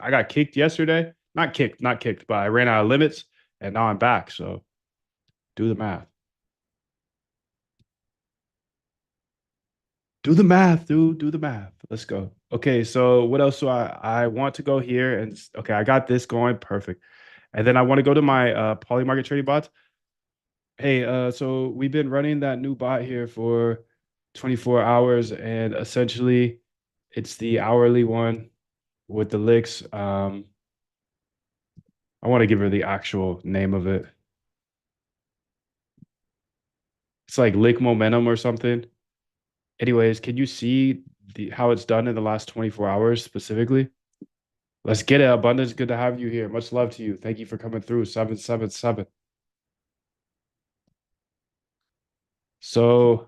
I got kicked yesterday. Not kicked, but I ran out of limits and now I'm back. So do the math. Do the math, dude. Do the math. Let's go. Okay, so what else do I want to go here and okay, I got this going perfect. And then I want to go to my poly market trading bots. Hey, so we've been running that new bot here for 24 hours and essentially it's the hourly one with the licks. I want to give her the actual name of it. It's like lick momentum or something. Anyways, can you see how it's done in the last 24 hours specifically? Let's get it. Abundance, good to have you here. Much love to you. Thank you for coming through. 777. So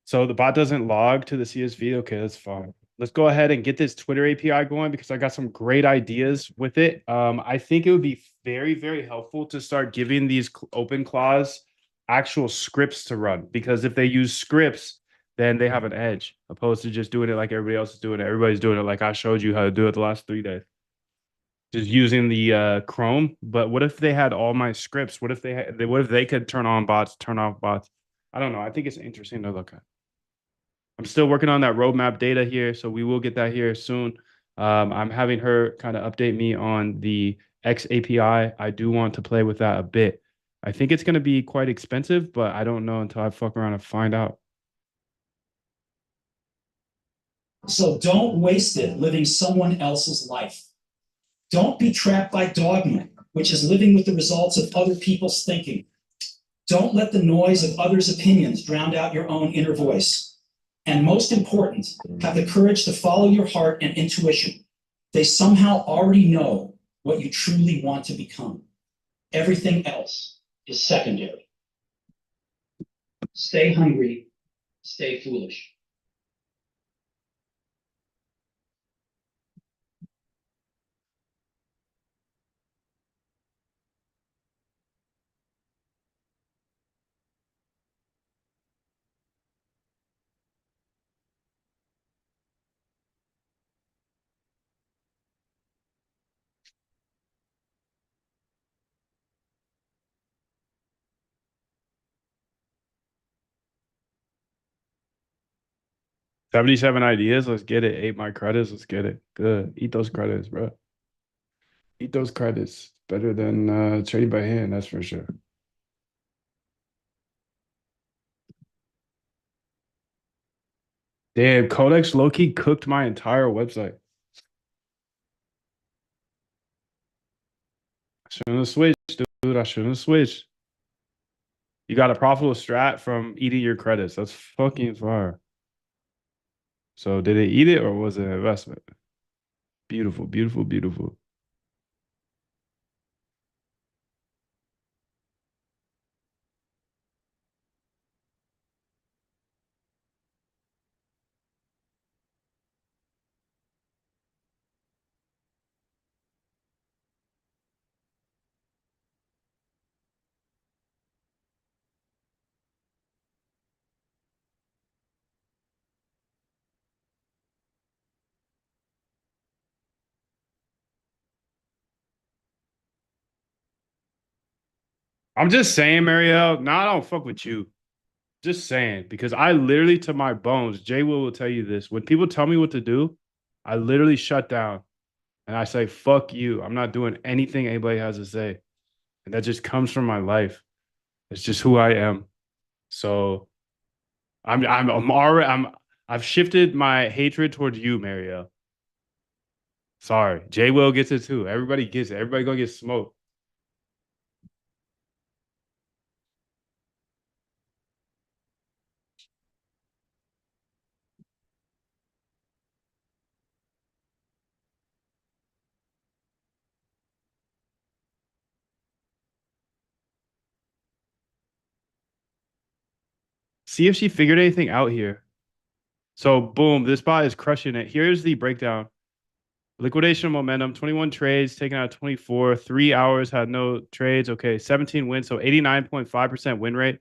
so the bot doesn't log to the CSV. Okay, that's fine. Let's go ahead and get this Twitter API going because I got some great ideas with it. I think it would be very, very helpful to start giving these open clause actual scripts to run because if they use scripts, then they have an edge opposed to just doing it like everybody else is doing it. Everybody's doing it like I showed you how to do it the last 3 days. Just using the Chrome. But what if they had all my scripts? What if they could turn on bots, turn off bots? I don't know. I think it's interesting to look at. I'm still working on that roadmap data here, so we will get that here soon. I'm having her kind of update me on the X API. I do want to play with that a bit. I think it's going to be quite expensive, but I don't know until I fuck around and find out. So don't waste it living someone else's life. Don't be trapped by dogma, which is living with the results of other people's thinking. Don't let the noise of others' opinions drown out your own inner voice. And most important, have the courage to follow your heart and intuition. They somehow already know what you truly want to become. Everything else is secondary. Stay hungry, stay foolish. 77 ideas. Let's get it. 8 my credits. Let's get it. Good. Eat those credits, bro. Eat those credits. Better than trading by hand, that's for sure. Damn, Codex Loki cooked my entire website. I shouldn't have switched, dude. I shouldn't have switched. You got a profitable strat from eating your credits. That's fucking fire. So did it eat it or was it an investment? Beautiful, beautiful, beautiful. I'm just saying, Marielle. No, I don't fuck with you. Just saying, because I literally to my bones, Jay will tell you this. When people tell me what to do, I literally shut down and I say, fuck you. I'm not doing anything anybody has to say. And that just comes from my life. It's just who I am. So I'm already I've shifted my hatred towards you, Mario. Sorry. Jay Will gets it too. Everybody gets it. Everybody gonna get smoked. See if she figured anything out here. So boom, this bot is crushing it. Here's the breakdown. Liquidation momentum, 21 trades, taken out 24, 3 hours, had no trades. Okay, 17 wins, so 89.5% win rate,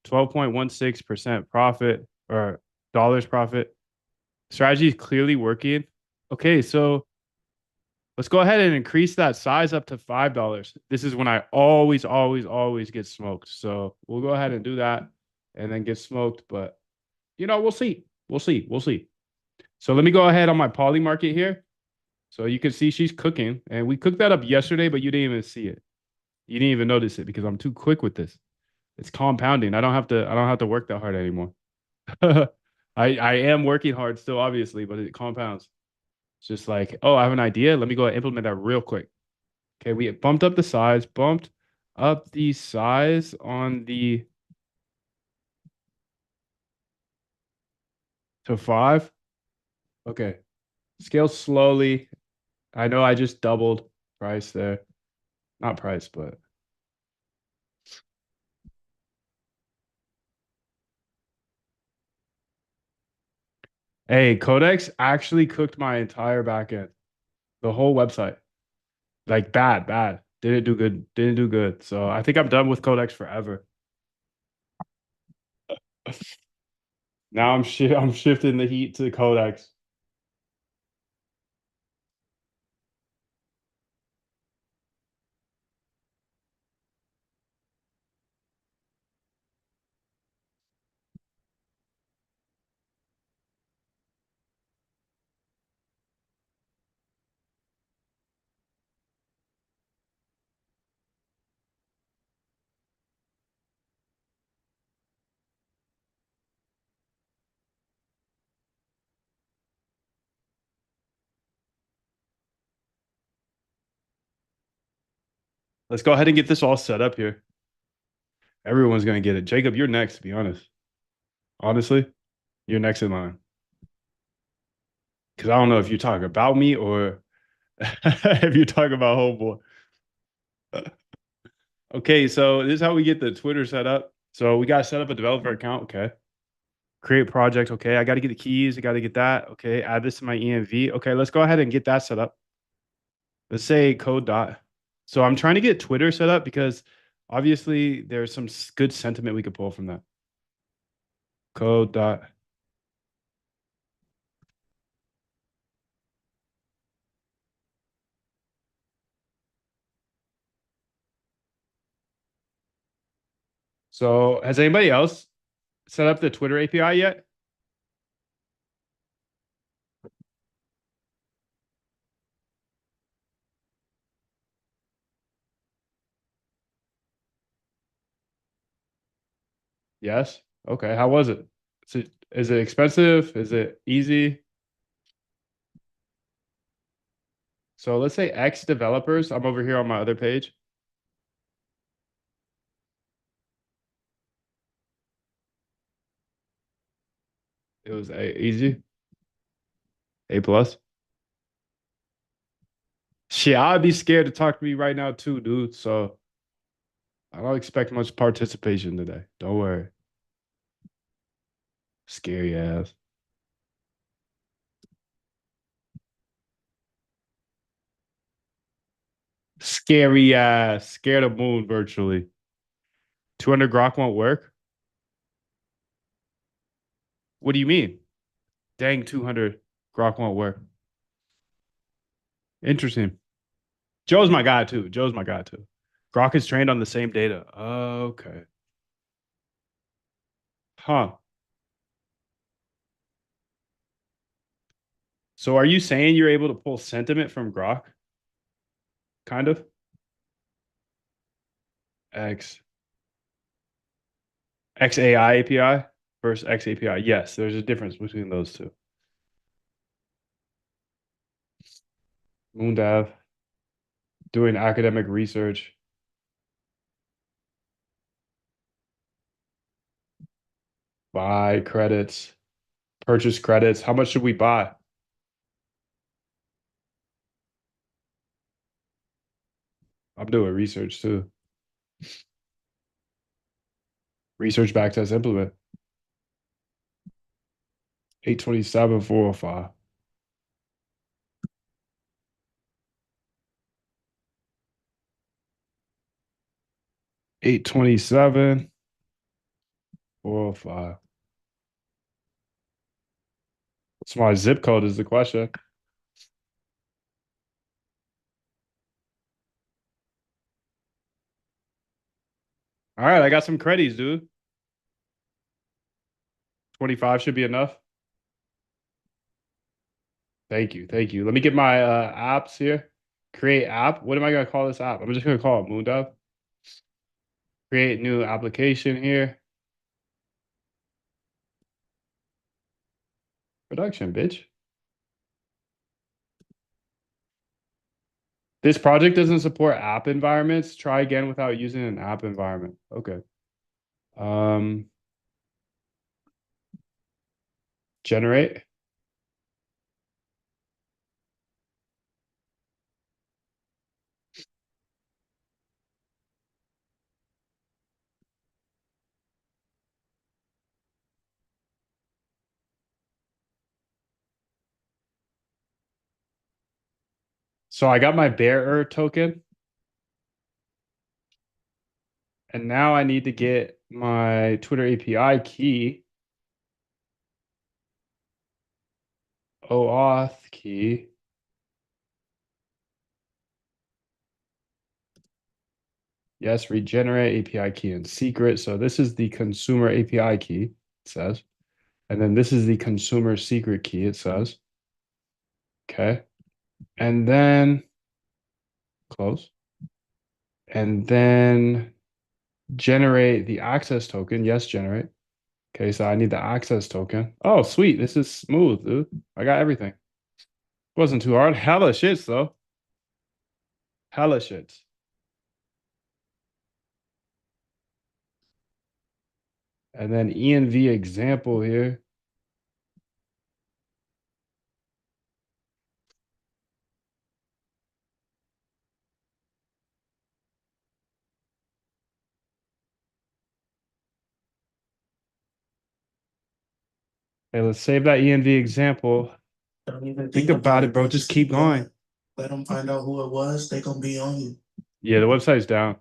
12.16% profit or dollars profit. Strategy is clearly working. Okay, so let's go ahead and increase that size up to $5. This is when I always get smoked. So we'll go ahead and do that and then get smoked. But we'll see. We'll see. So let me go ahead on my poly market here. So you can see she's cooking. And we cooked that up yesterday, but you didn't even see it. You didn't even notice it because I'm too quick with this. It's compounding. I don't have to work that hard anymore. I am working hard still, obviously, but it compounds. It's just like, oh, I have an idea. Let me go and implement that real quick. Okay, we bumped up the size, bumped up the size on the to 5. Okay. Scale slowly. I know I just doubled price there. Not price, but hey, Codex actually cooked my entire backend, the whole website. Like bad. Didn't do good. Didn't do good. So I think I'm done with Codex forever. Now I'm shifting the heat to Codex. Let's go ahead and get this all set up here. Everyone's gonna get it. Jacob, you're next, to be honest. Honestly, you're next in line. Because I don't know if you talk about me or if you talk about homeboy. Okay, so this is how we get the Twitter set up. So we gotta set up a developer account. Okay. Create project. Okay. I gotta get the keys. I gotta get that. Okay. Add this to my ENV. Okay, let's go ahead and get that set up. Let's say code dot. So I'm trying to get Twitter set up because obviously there's some good sentiment we could pull from that. Code dot. So has anybody else set up the Twitter API yet? Yes. Okay. How was it? Is it expensive? Is it easy? So let's say X developers. I'm over here on my other page. It was easy. A plus. Shit, I'd be scared to talk to me right now too, dude. So I don't expect much participation today. Don't worry. Scary ass. Scary ass. Scared of moon virtually. 200 Grok won't work? What do you mean? Dang, 200 Grok won't work. Interesting. Joe's my guy too. Joe's my guy too. Grok is trained on the same data. Okay. Huh. So are you saying you're able to pull sentiment from Grok? Kind of? X XAI API versus X API. Yes, there's a difference between those two. Moondav doing academic research. Buy credits, purchase credits. How much should we buy? I'm doing research too. Research backtest implement. 827, 405. 827, 405. What's my zip code is the question. All right, I got some credits, dude. 25 should be enough. Thank you. Thank you. Let me get my apps here. Create app. What am I gonna call this app? I'm just gonna call it Moondove. Create new application here. Production, bitch. This project doesn't support app environments. Try again without using an app environment. Okay. Um, generate. So I got my bearer token, and now I need to get my Twitter API key, OAuth key. Yes, regenerate API key and secret. So this is the consumer API key, it says. And then this is the consumer secret key, it says. Okay. And then close. And then generate the access token. Yes, generate. Okay, so I need the access token. Oh, sweet. This is smooth, dude. I got everything. Wasn't too hard. Hella shits, though. Hella shits. And then env example here. Hey, let's save that env example. Don't even Think about it, bro. Just keep going. Let them find out who it was. They gonna be on you. Yeah, the website's down.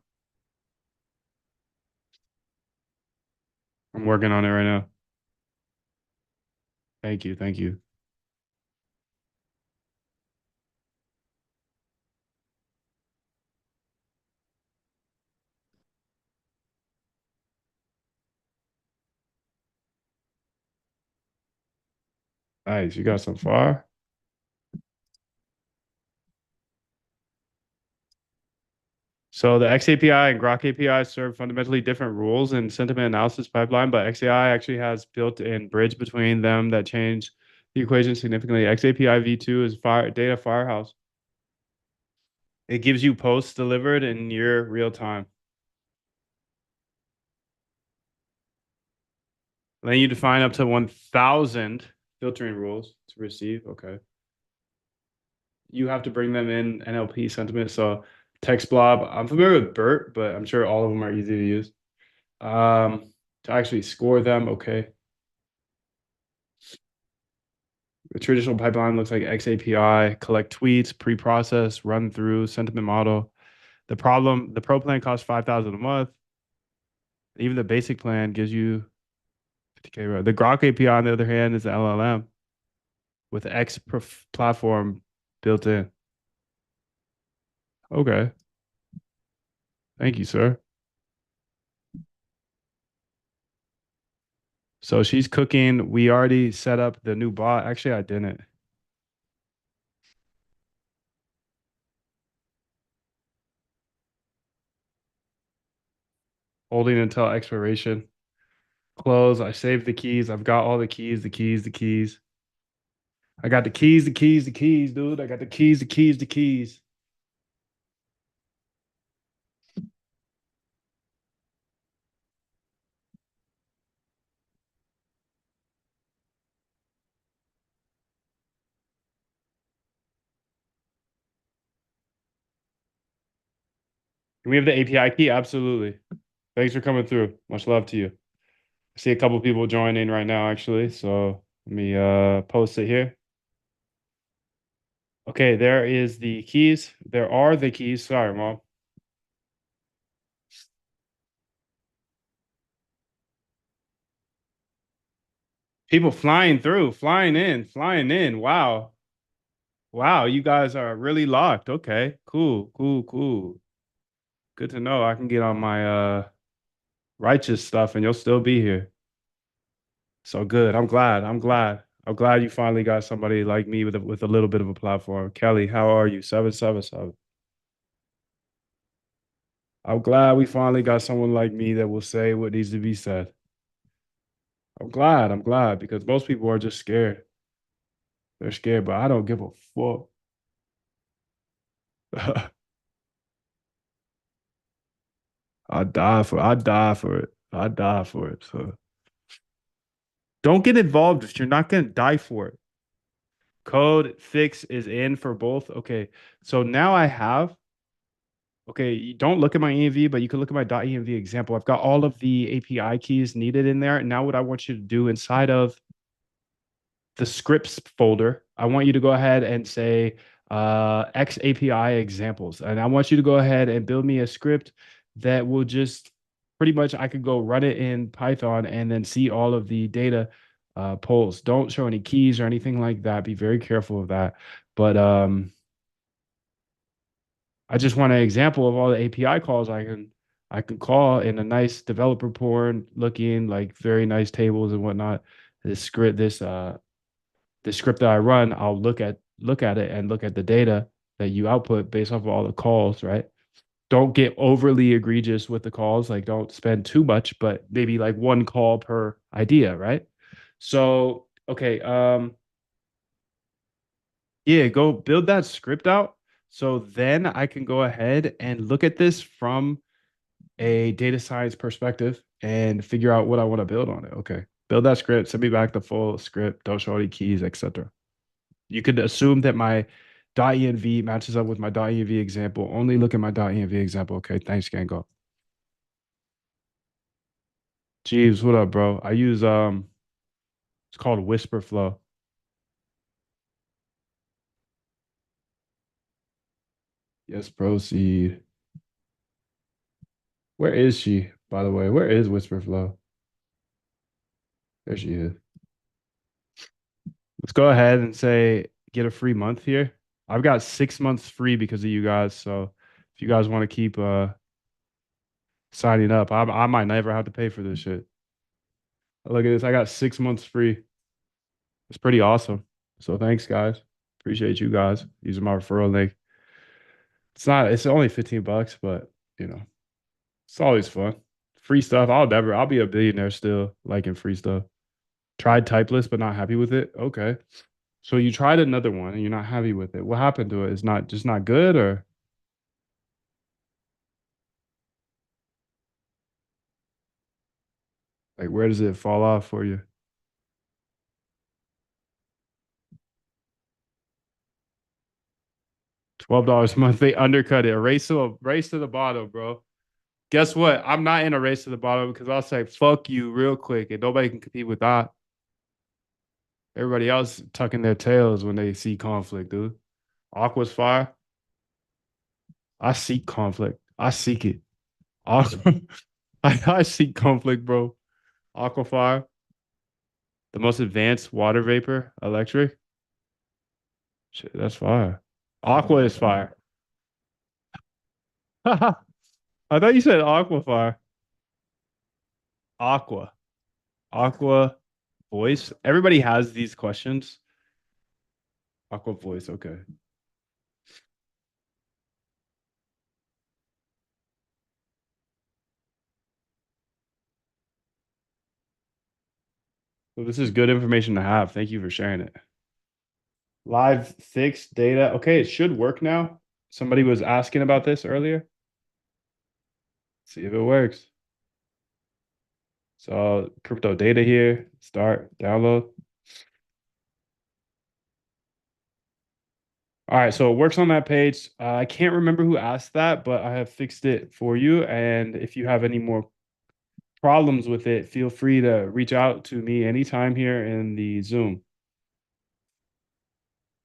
I'm working on it right now. Thank you. Thank you. Nice. You got some far. So the XAPI and Grok API serve fundamentally different rules in sentiment analysis pipeline, but XAI actually has built-in bridge between them that change the equation significantly. XAPI v2 is data firehouse. It gives you posts delivered in near real time. Then you define up to 1,000 filtering rules to receive. Okay. You have to bring them in NLP sentiment. So text blob. I'm familiar with BERT, but I'm sure all of them are easy to use. To actually score them, okay. The traditional pipeline looks like XAPI, collect tweets, pre-process, run through, sentiment model. The pro plan costs 5,000 a month. Even the basic plan gives you 50K. The Grok API, on the other hand, is the LLM with X platform built in. Okay. Thank you, sir. So she's cooking. We already set up the new bot. Actually, I didn't. Holding until expiration. Close. I saved the keys. I've got all the keys, the keys, the keys. I got the keys, the keys, the keys, dude. I got the keys, the keys, the keys. Can we have the API key? Absolutely. Thanks for coming through. Much love to you. I see a couple people joining right now, actually. So let me post it here. Okay, there is the keys. There are the keys. Sorry, mom. People flying through, flying in, flying in. Wow. Wow, you guys are really locked. Okay, cool, cool, cool. Good to know. I can get on my righteous stuff and you'll still be here. So good. I'm glad. I'm glad. I'm glad you finally got somebody like me with a little bit of a platform. Kelly, how are you? 777. I'm glad we finally got someone like me that will say what needs to be said. I'm glad. I'm glad because most people are just scared. They're scared, but I don't give a fuck. I die for it. I die for it. So don't get involved if you're not gonna die for it. Code fix is in for both. Okay. So now I have, okay, you don't look at my env, but you can look at my .env example. I've got all of the API keys needed in there. Now what I want you to do inside of the scripts folder, I want you to go ahead and say X API examples. And I want you to go ahead and build me a script that will just pretty much, I could go run it in Python and then see all of the data polls. Don't show any keys or anything like that. Be very careful of that. But I just want an example of all the API calls I can call in a nice developer porn looking like very nice tables and whatnot. This script that I run, I'll look at it and look at the data that you output based off of all the calls, right? Don't get overly egregious with the calls, like don't spend too much, but maybe like one call per idea, right? So, okay, yeah, go build that script out. So then I can go ahead and look at this from a data science perspective and figure out what I want to build on it. Okay. Build that script, send me back the full script, don't show any keys, etc. You could assume that my .env matches up with my .env example. Only look at my .env example. Okay, thanks, Gango. Jeeves, what up, bro? I use it's called Whisperflow. Yes, proceed. Where is she, by the way? Where is Whisperflow? There she is. Let's go ahead and say get a free month here. I've got 6 months free because of you guys. So if you guys want to keep signing up, I might never have to pay for this shit. Look at this. I got 6 months free. It's pretty awesome. So thanks, guys. Appreciate you guys using my referral link. It's only $15, but you know, it's always fun. Free stuff. I'll be a billionaire still liking free stuff. Tried typeless, but not happy with it. Okay. So you tried another one and you're not happy with it. What happened to it? It's not just not good or like where does it fall off for you? $12 a month. They undercut it. A race to the bottom, bro. Guess what? I'm not in a race to the bottom because I'll say fuck you real quick and nobody can compete with that. Everybody else tucking their tails when they see conflict, dude. Aqua's fire. I seek conflict. I seek it. Aqua, I seek conflict, bro. Aquafire, the most advanced water vapor, electric. Shit, that's fire. Aqua is fire. I thought you said Aquafire. Aqua. Aqua voice. Everybody has these questions. Aqua voice. Okay. So this is good information to have. Thank you for sharing it. Live fixed data. Okay, it should work now. Somebody was asking about this earlier. See if it works. So crypto data here. Start, download. All right, so it works on that page. I can't remember who asked that, but I have fixed it for you. And if you have any more problems with it, feel free to reach out to me anytime here in the Zoom.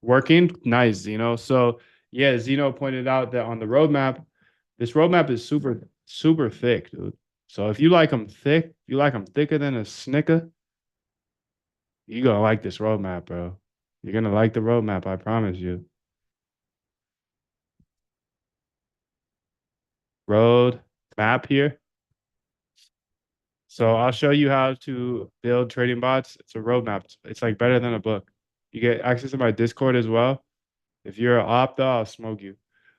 Working? Nice, Zeno. So yeah, Zeno pointed out that on the roadmap, this roadmap is super, super thick, dude. So if you like them thick, you like them thicker than a Snicker, You're gonna like this roadmap, bro. You're gonna like the roadmap, I promise you. Road map here. So I'll show you how to build trading bots. It's a roadmap. It's like better than a book. You get access to my Discord as well. If you're an op though, I'll smoke you.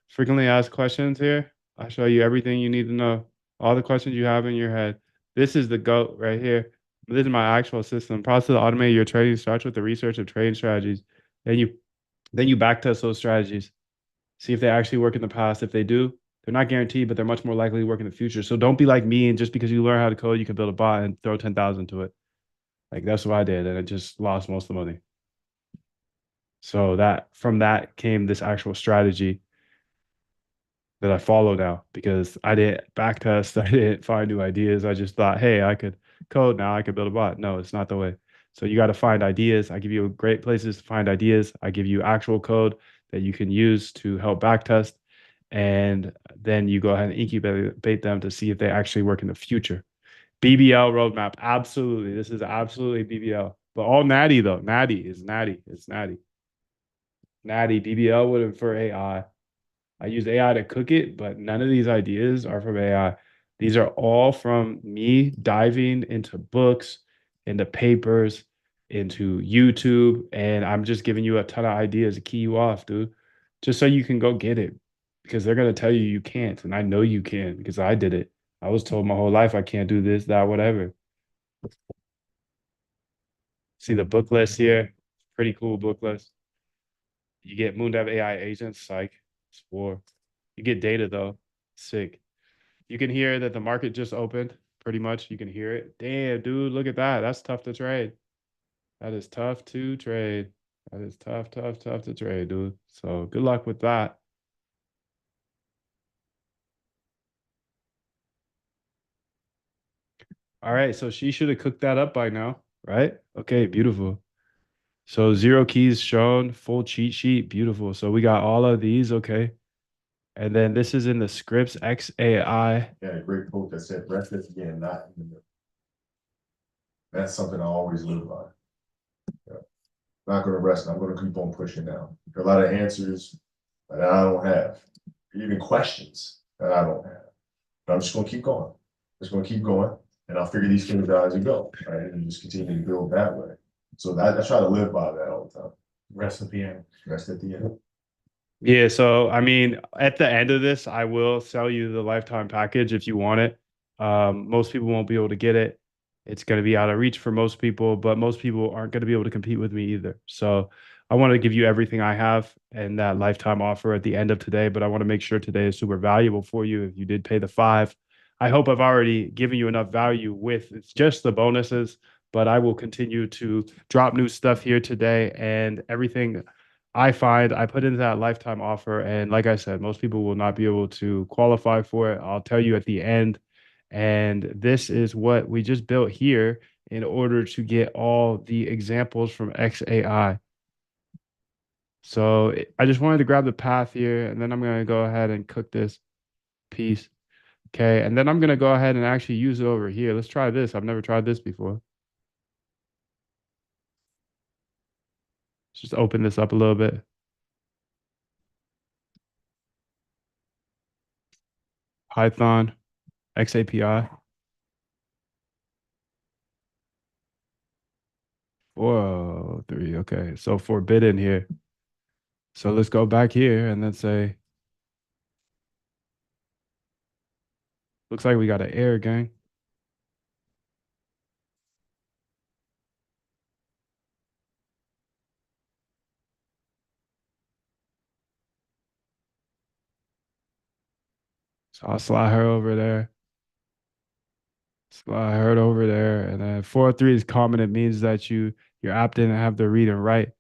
Frequently asked questions here. I'll show you everything you need to know. All the questions you have in your head. This is the GOAT right here. This is my actual system. Process to automate your trading starts with the research of trading strategies. Then you back test those strategies. See if they actually work in the past. If they do, they're not guaranteed, but they're much more likely to work in the future. So don't be like me and just because you learn how to code, you can build a bot and throw 10,000 to it. Like that's what I did, and it just lost most of the money. So that from that came this actual strategy that I follow now because I didn't backtest, I didn't find new ideas. I just thought, hey, I could code now, I could build a bot. No, it's not the way. So you got to find ideas. I give you great places to find ideas. I give you actual code that you can use to help backtest. And then you go ahead and incubate them to see if they actually work in the future. BBL roadmap. Absolutely. This is absolutely BBL. But all natty though. Natty is natty. It's natty. Natty. BBL would infer AI. I use AI to cook it, but none of these ideas are from AI. These are all from me diving into books, into papers, into YouTube, and I'm just giving you a ton of ideas to key you off, dude, just so you can go get it because they're going to tell you you can't. And I know you can because I did it. I was told my whole life I can't do this, that, whatever. See the book list here? Pretty cool book list. You get Moondev AI agents, psych, it's war. You get data though, sick. You can hear that the market just opened. Pretty much, you can hear it. Damn, dude, look at that. That's tough to trade. That is tough to trade. That is tough, tough, tough to trade, dude. So good luck with that. All right, so she should have cooked that up by now, right? Okay, beautiful. So zero keys shown, full cheat sheet, beautiful. So we got all of these, okay. And then this is in the scripts XAI. Yeah, a great quote that said, rest it again, not in the middle. That's something I always live by. Yeah. Not gonna rest, I'm gonna keep on pushing now. There are a lot of answers that I don't have, even questions that I don't have. But I'm just gonna keep going. Just gonna keep going, and I'll figure these things out as we go, right? And just continue to build that way. So that I try to live by that all the time. Rest at the end. Rest at the end. Yeah, so I mean, at the end of this, I will sell you the lifetime package if you want it. Most people won't be able to get it. It's going to be out of reach for most people, but most people aren't going to be able to compete with me either. So I want to give you everything I have and that lifetime offer at the end of today, but I want to make sure today is super valuable for you if you did pay the five. I hope I've already given you enough value with it's just the bonuses, but I will continue to drop new stuff here today and everything I find I put into that lifetime offer. And like I said, most people will not be able to qualify for it. I'll tell you at the end. And this is what we just built here in order to get all the examples from XAI. So I just wanted to grab the path here, and then I'm going to go ahead and cook this piece. Okay. And then I'm going to go ahead and actually use it over here. Let's try this. I've never tried this before. Let's just open this up a little bit. Python, XAPI. Whoa, three. Okay. So forbidden here. So let's go back here and then say, looks like we got an error, gang. So I'll slide her over there. Slide her over there. And then 403 is common. It means that your app didn't have the read and write.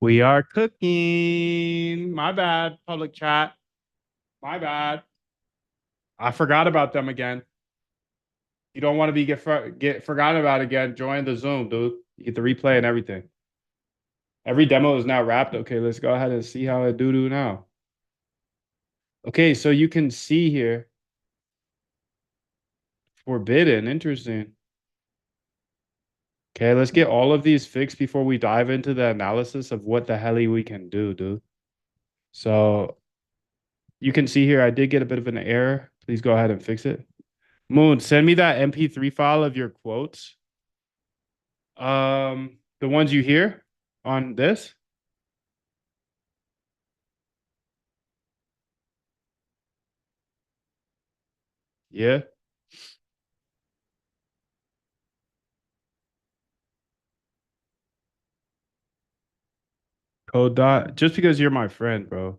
We are cooking. My bad, public chat. My bad. I forgot about them again. You don't want to be get forgotten about again. Join the Zoom, dude. You get the replay and everything. Every demo is now wrapped. Okay, let's go ahead and see how it do now. Okay, so you can see here. Forbidden, interesting. Okay, let's get all of these fixed before we dive into the analysis of what the hell we can do, dude. So you can see here, I did get a bit of an error. Please go ahead and fix it. Moon, send me that MP3 file of your quotes. The ones you hear on this. Yeah. Code dot, just because you're my friend, bro.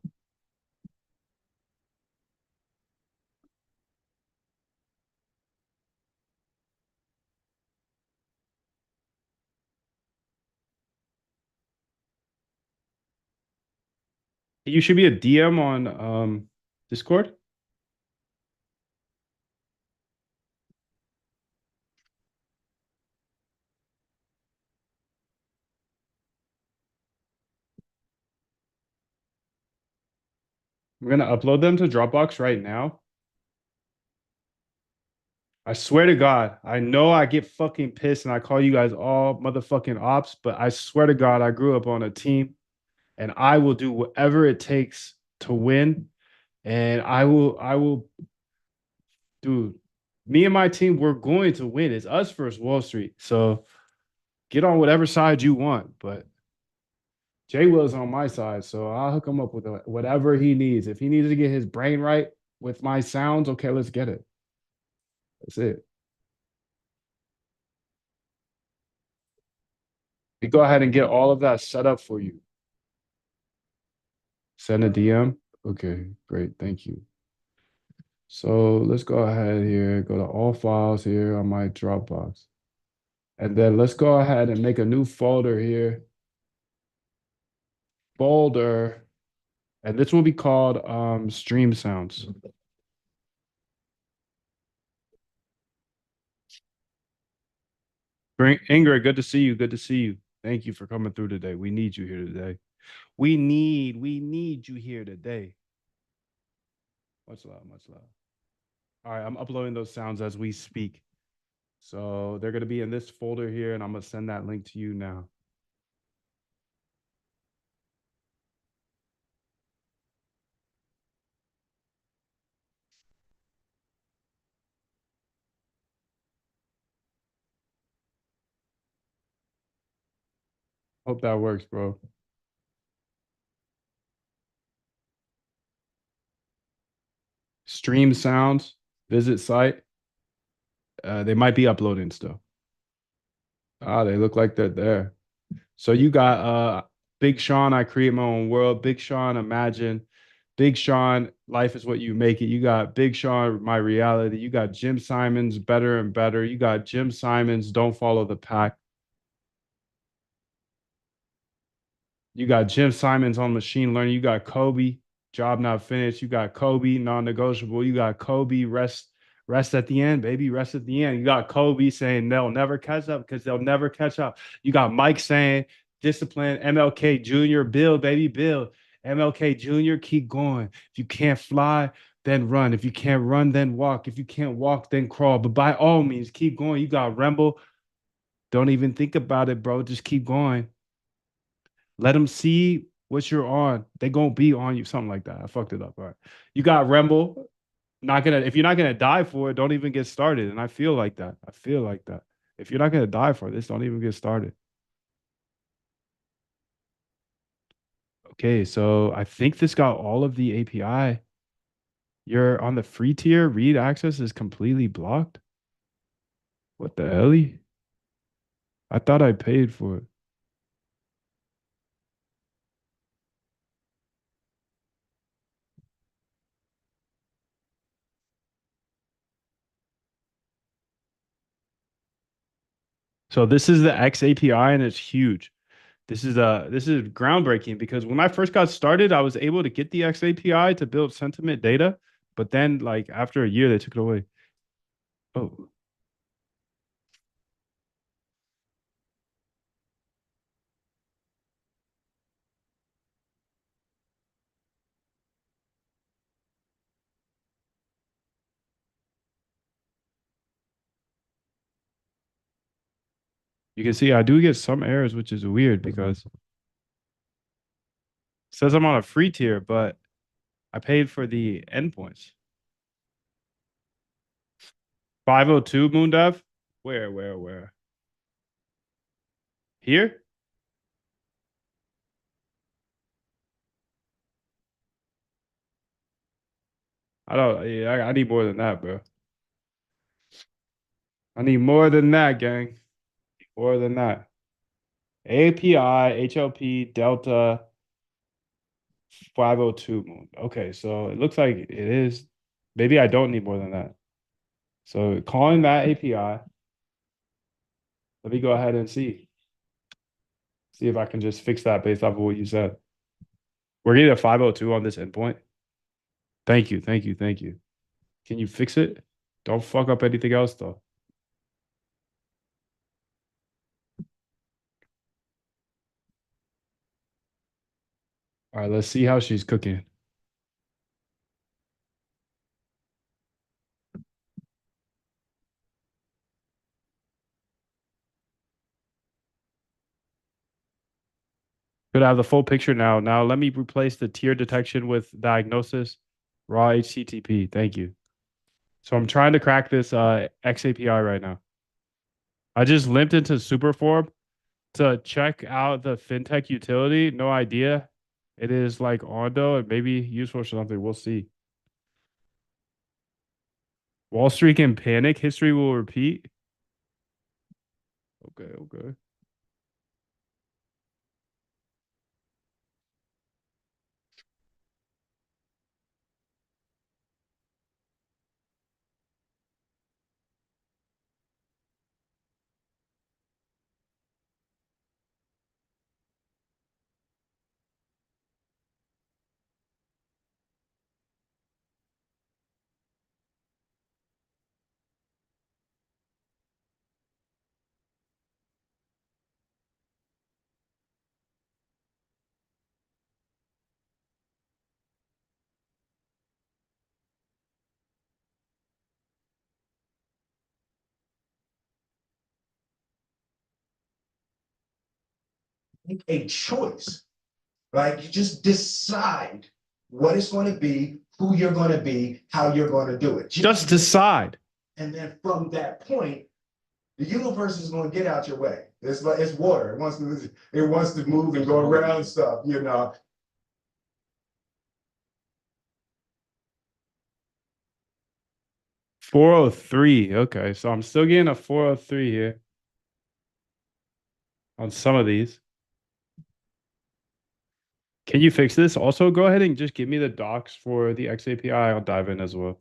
You should be a DM on Discord. I'm gonna upload them to Dropbox right now. I swear to God, I know I get fucking pissed and I call you guys all motherfucking ops, but I swear to God, I grew up on a team and I will do whatever it takes to win. And I will, dude, me and my team, we're going to win. It's us versus Wall Street. So get on whatever side you want, but Jay Will's on my side. So I'll hook him up with whatever he needs. If he needs to get his brain right with my sounds, okay, let's get it. That's it. We go ahead and get all of that set up for you. Send a DM. Okay, great. Thank you. So let's go ahead here, go to all files here on my Dropbox. And then let's go ahead and make a new folder here. Folder. And this will be called stream sounds. Ingrid, good to see you. Good to see you. Thank you for coming through today. We need you here today. We need you here today. Much love, much love. All right, I'm uploading those sounds as we speak. So they're going to be in this folder here, and I'm going to send that link to you now. Hope that works, bro. Stream sounds, visit site. They might be uploading still. Ah, they look like they're there. So you got Big Sean, I create my own world. Big Sean, imagine. Big Sean, life is what you make it. You got Big Sean, my reality. You got Jim Simons, better and better. You got Jim Simons, don't follow the pack. You got Jim Simons on machine learning. You got Kobe, job not finished. You got Kobe, non-negotiable. You got Kobe, rest at the end, baby, rest at the end. You got Kobe saying they'll never catch up because they'll never catch up. You got Mike saying discipline, MLK Jr., build, baby, build. MLK Jr., keep going. If you can't fly, then run. If you can't run, then walk. If you can't walk, then crawl. But by all means, keep going. You got Remble. Don't even think about it, bro. Just keep going. Let them see what you're on. They gonna be on you. Something like that. I fucked it up. All right. You got Remble. If you're not gonna die for it, don't even get started. And I feel like that. I feel like that. If you're not gonna die for this, don't even get started. Okay, so I think this got all of the API. You're on the free tier. Read access is completely blocked. What the hell? I thought I paid for it. So this is the X API and it's huge. This is groundbreaking because when I first got started, I was able to get the X API to build sentiment data, but then like after a year they took it away. Oh, You can see I do get some errors, which is weird because it says I'm on a free tier, but I paid for the endpoints. 502 Moondev? Where? Here? I don't, yeah, I need more than that, bro. I need more than that, gang. More than that. API, HLP, Delta, 502 Moon. Okay, so it looks like it is. Maybe I don't need more than that. So calling that API, let me go ahead and see. See if I can just fix that based off of what you said. We're getting a 502 on this endpoint. Thank you. Can you fix it? Don't fuck up anything else though. All right, let's see how she's cooking. Could have the full picture now. Now let me replace the tier detection with diagnosis, raw HTTP. Thank you. So I'm trying to crack this XAPI right now. I just limped into Superform to check out the fintech utility. No idea. It is like Ondo. It may be useful for something. We'll see. Wall Street can panic. History will repeat. Okay. Make a choice. Like you just decide what it's going to be, who you're going to be, how you're going to do it. Just decide. And then from that point, the universe is going to get out your way. It's like it's water. It wants to move and go around stuff, you know. 403. Okay, so I'm still getting a 403 here on some of these. Can you fix this? Also, go ahead and just give me the docs for the XAPI. I'll dive in as well.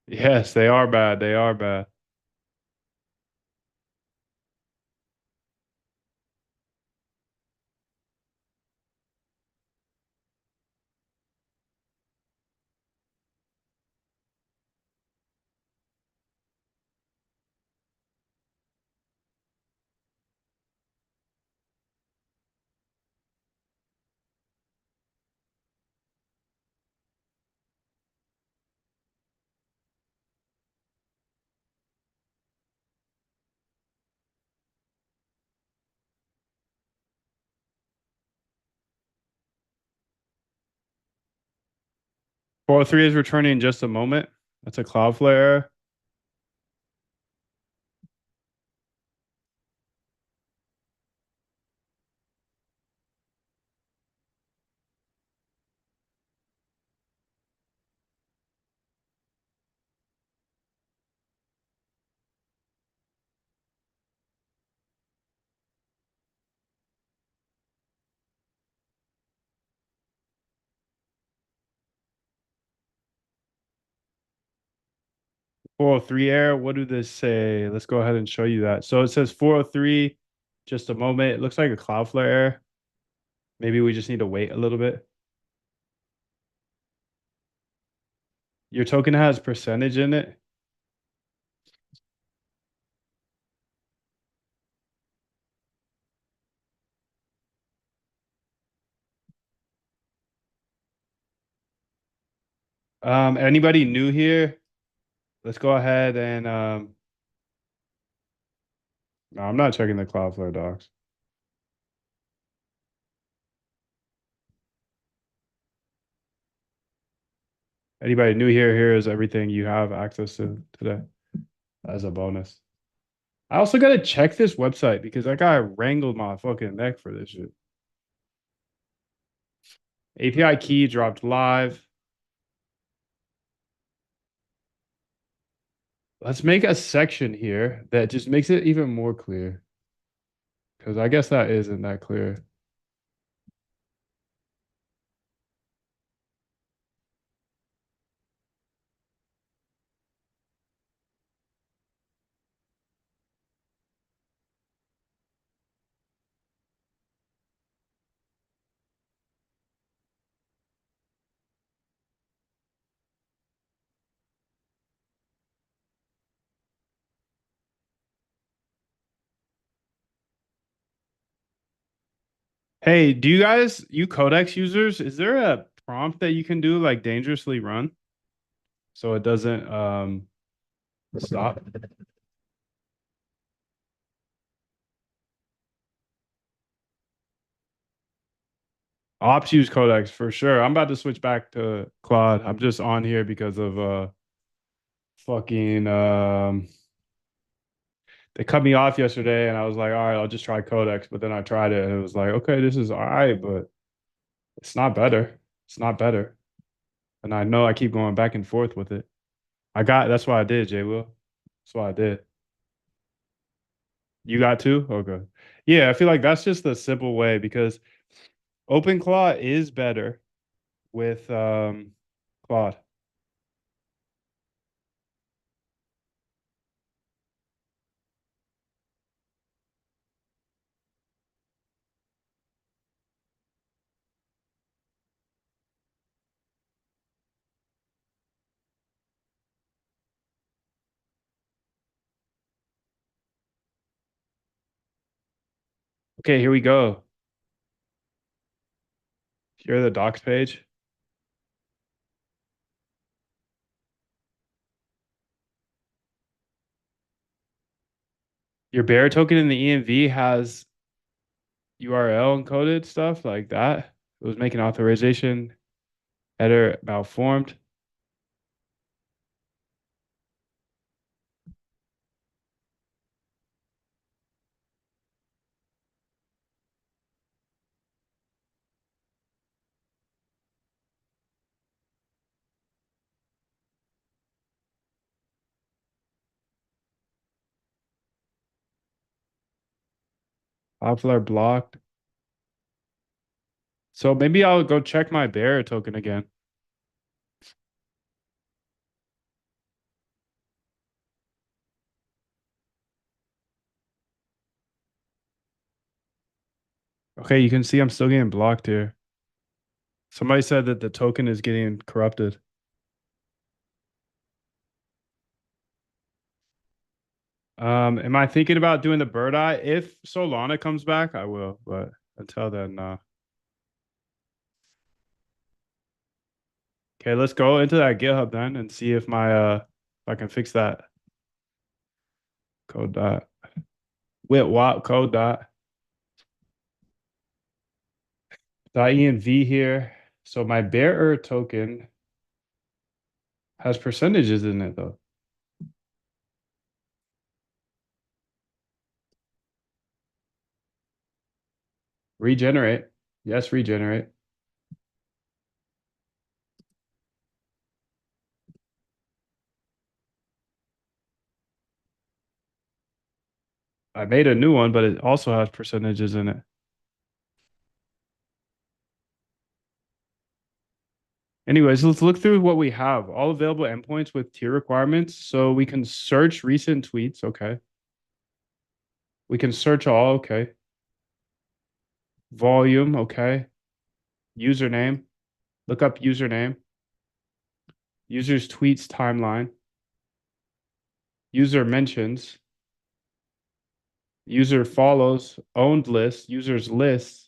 Yes, they are bad. They are bad. Four oh three is returning in just a moment. That's a Cloudflare. Four oh three error. What do this say? Let's go ahead and show you that. So it says 403, just a moment. It looks like a Cloudflare error. Maybe we just need to wait a little bit. Your token has percentage in it. Anybody new here? Let's go ahead and No, I'm not checking the Cloudflare docs. Anybody new here, here is everything you have access to today as a bonus. I also got to check this website because that guy wrangled my fucking neck for this shit. API key dropped live. Let's make a section here that just makes it even more clear. Because I guess that isn't that clear. Hey, do you guys, you Codex users, is there a prompt that you can do like dangerously run so it doesn't stop? Ops use Codex for sure. I'm about to switch back to Claude. I'm just on here because of fucking they cut me off yesterday and I was like, all right, I'll just try Codex. But then I tried it and it was like, okay, this is all right, but it's not better. It's not better. And I know I keep going back and forth with it. That's what I did, Jay Will. That's what I did. You got two? Okay. Yeah, I feel like that's just the simple way because OpenClaw is better with Claude. Okay, here we go. Here the docs page. Your bearer token in the ENV has URL encoded stuff like that. It was making authorization header malformed. Cloudflare blocked. So maybe I'll go check my bearer token again. Okay, you can see I'm still getting blocked here. Somebody said that the token is getting corrupted. Am I thinking about doing the bird eye? If Solana comes back, I will, but until then, no. Okay, let's go into that GitHub then and see if if I can fix that code dot with WAP code dot env here. So my bearer token has percentages in it though. Regenerate. Yes, regenerate. I made a new one, but it also has percentages in it. Anyways, let's look through what we have. All available endpoints with tier requirements. So we can search recent tweets. Okay. We can search all. Okay. Volume. Okay. Username. Look up username. Users tweets timeline. User mentions. User follows. Owned list. Users lists.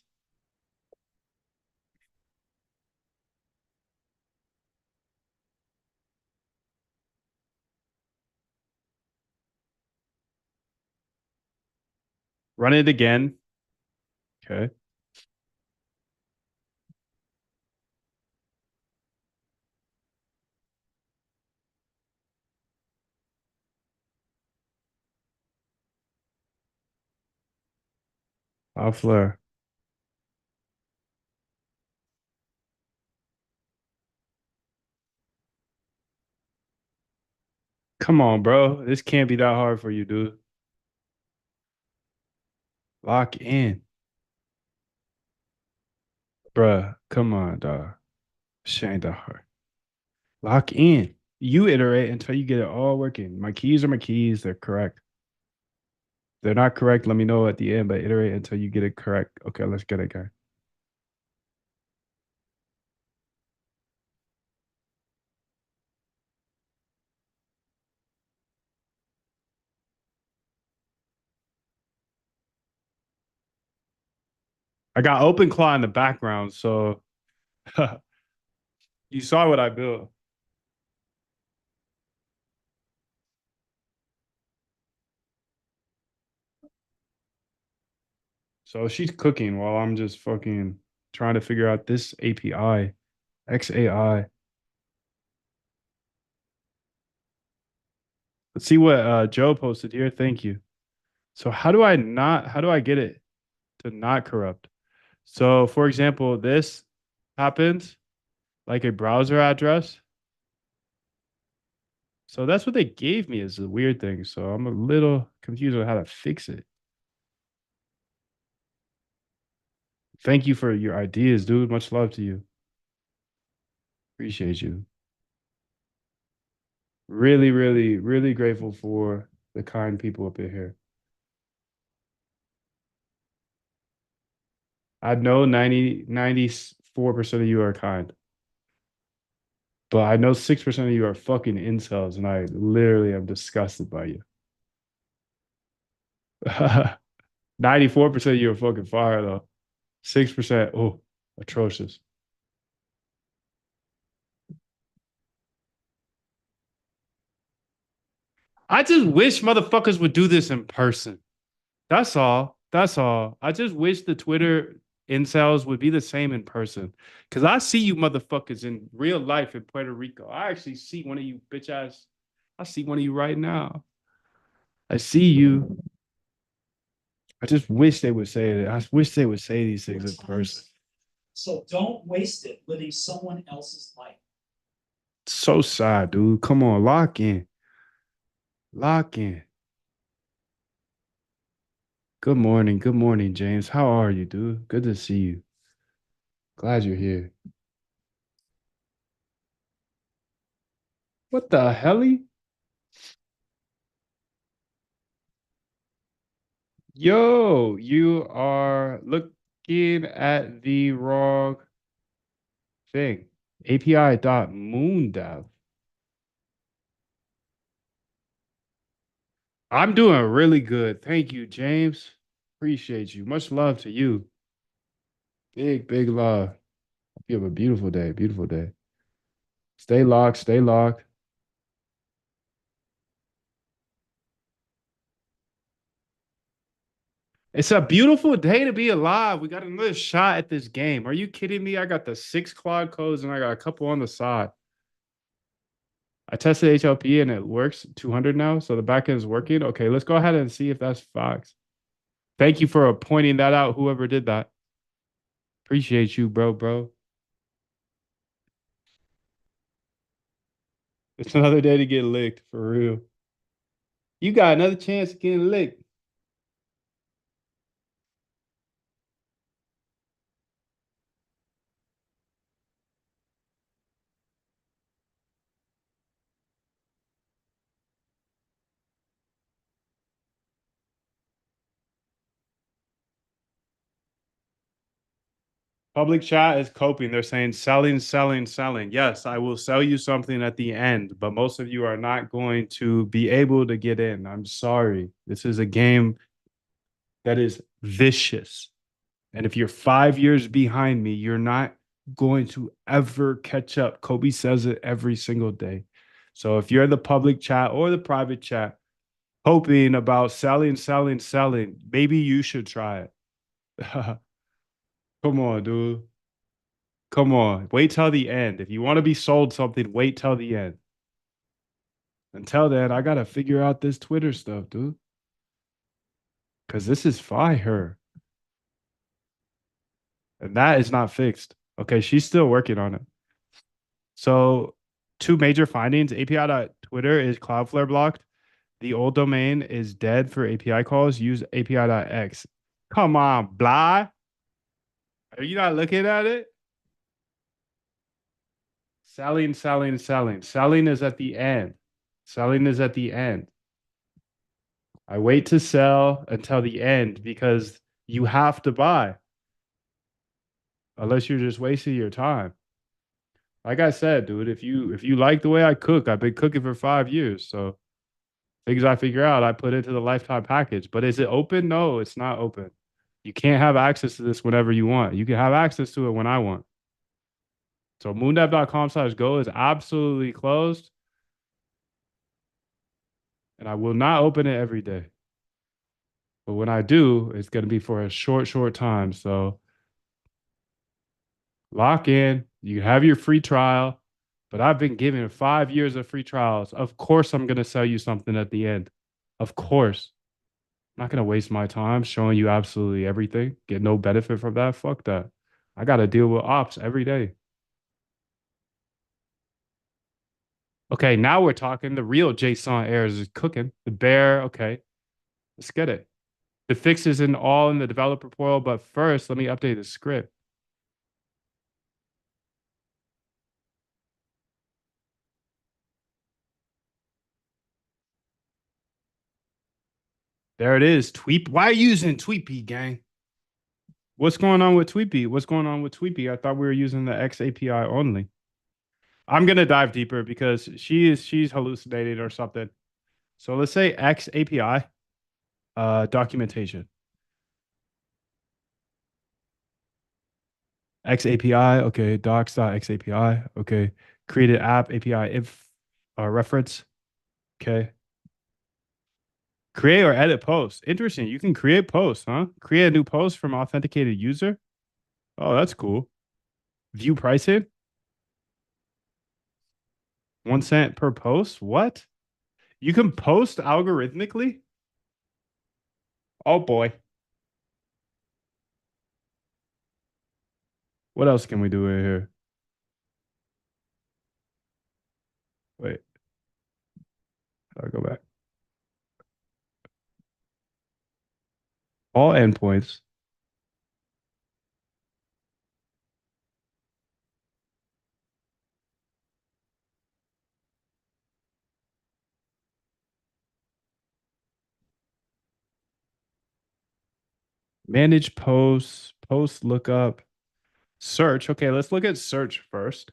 Run it again. Okay. I'll flare. Come on, bro. This can't be that hard for you, dude. Lock in. Bruh, come on, dog. Shit ain't that hard. Lock in. You iterate until you get it all working. My keys are my keys. They're correct. They're not correct. Let me know at the end, but iterate until you get it correct. Okay, let's get it, guy. I got open claw in the background, so you saw what I built. So she's cooking while I'm just fucking trying to figure out this API, XAI. Let's see what Joe posted here. Thank you. So how do I get it to not corrupt? So for example, this happens like a browser address. So that's what they gave me is a weird thing. So I'm a little confused on how to fix it. Thank you for your ideas, dude. Much love to you. Appreciate you. Really, really, really grateful for the kind people up in here. I know 94% of you are kind, but I know 6% of you are fucking incels, and I literally am disgusted by you. 94% of you are fucking fire, though. 6%, oh, atrocious. I just wish motherfuckers would do this in person. That's all. That's all. I just wish the Twitter incels would be the same in person. Cause I see you motherfuckers in real life in Puerto Rico. I actually see one of you bitch ass. I see one of you right now. I see you. I just wish they would say it. I wish they would say these things in person. So don't waste it living someone else's life. So sad, dude. Come on, lock in. Lock in. Good morning. Good morning, James. How are you, dude? Good to see you. Glad you're here. What the hell? Yo, you are looking at the wrong thing. API.moondev. I'm doing really good. Thank you, James. Appreciate you. Much love to you. Big, big love. Hope you have a beautiful day. Beautiful day. Stay locked. Stay locked. It's a beautiful day to be alive. We got another shot at this game. Are you kidding me? I got the 6 quad codes and I got a couple on the side. I tested HLP and it works 200 now. So the backend is working. Okay, let's go ahead and see if that's Fox. Thank you for pointing that out, whoever did that. Appreciate you, bro. It's another day to get licked, for real. You got another chance of getting licked. Public chat is coping. They're saying selling, selling, selling. Yes, I will sell you something at the end, but most of you are not going to be able to get in. I'm sorry. This is a game that is vicious. And if you're 5 years behind me, you're not going to ever catch up. Kobe says it every single day. So if you're in the public chat or the private chat, hoping about selling. Maybe you should try it. Come on, dude. Come on. Wait till the end. If you want to be sold something, wait till the end. Until then, I gotta figure out this Twitter stuff, dude. Cause this is fire. And that is not fixed. Okay, she's still working on it. So, two major findings: API.Twitter is Cloudflare blocked. The old domain is dead for API calls. Use API.X. Come on, blah. Are you not looking at it? Selling. Selling is at the end. Selling is at the end. I wait to sell until the end because you have to buy. Unless you're just wasting your time. Like I said, dude, if you like the way I cook, I've been cooking for 5 years. So things I figure out, I put into the lifetime package. But is it open? No, it's not open. You can't have access to this whenever you want. You can have access to it when I want. So moondev.com/go is absolutely closed. And I will not open it every day. But when I do, it's going to be for a short time. So lock in. You have your free trial. But I've been given 5 years of free trials. Of course, I'm going to sell you something at the end. Of course. I'm not going to waste my time showing you absolutely everything. Get no benefit from that. Fuck that. I got to deal with ops every day. Okay, now we're talking. The real JSON errors is cooking. The bear. Okay, let's get it. The fix is all in the developer portal. But first, let me update the script. There it is. Tweep. Why are you using Tweepy, gang? What's going on with Tweepy? What's going on with Tweepy? I thought we were using the X API only. I'm gonna dive deeper because she's hallucinating or something. So let's say X API documentation. X API, okay, docs.xAPI, okay. Created app API if reference. Okay. Create or edit post. Interesting. You can create posts, huh? Create a new post from authenticated user. Oh, that's cool. View pricing. 1 cent per post. What? You can post algorithmically? Oh boy. What else can we do in here? Wait. I'll go back. All endpoints. Manage posts, post lookup, search. Okay, let's look at search first.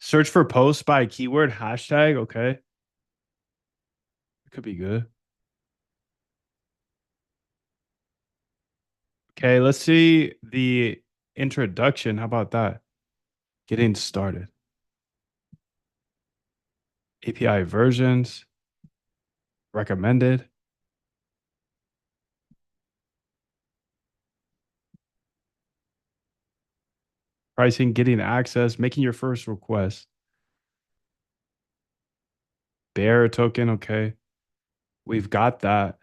Search for posts by keyword hashtag. Okay. It could be good. Okay, let's see the introduction. How about that? Getting started. API versions. Recommended. Pricing, getting access, making your first request. Bearer token, okay. We've got that.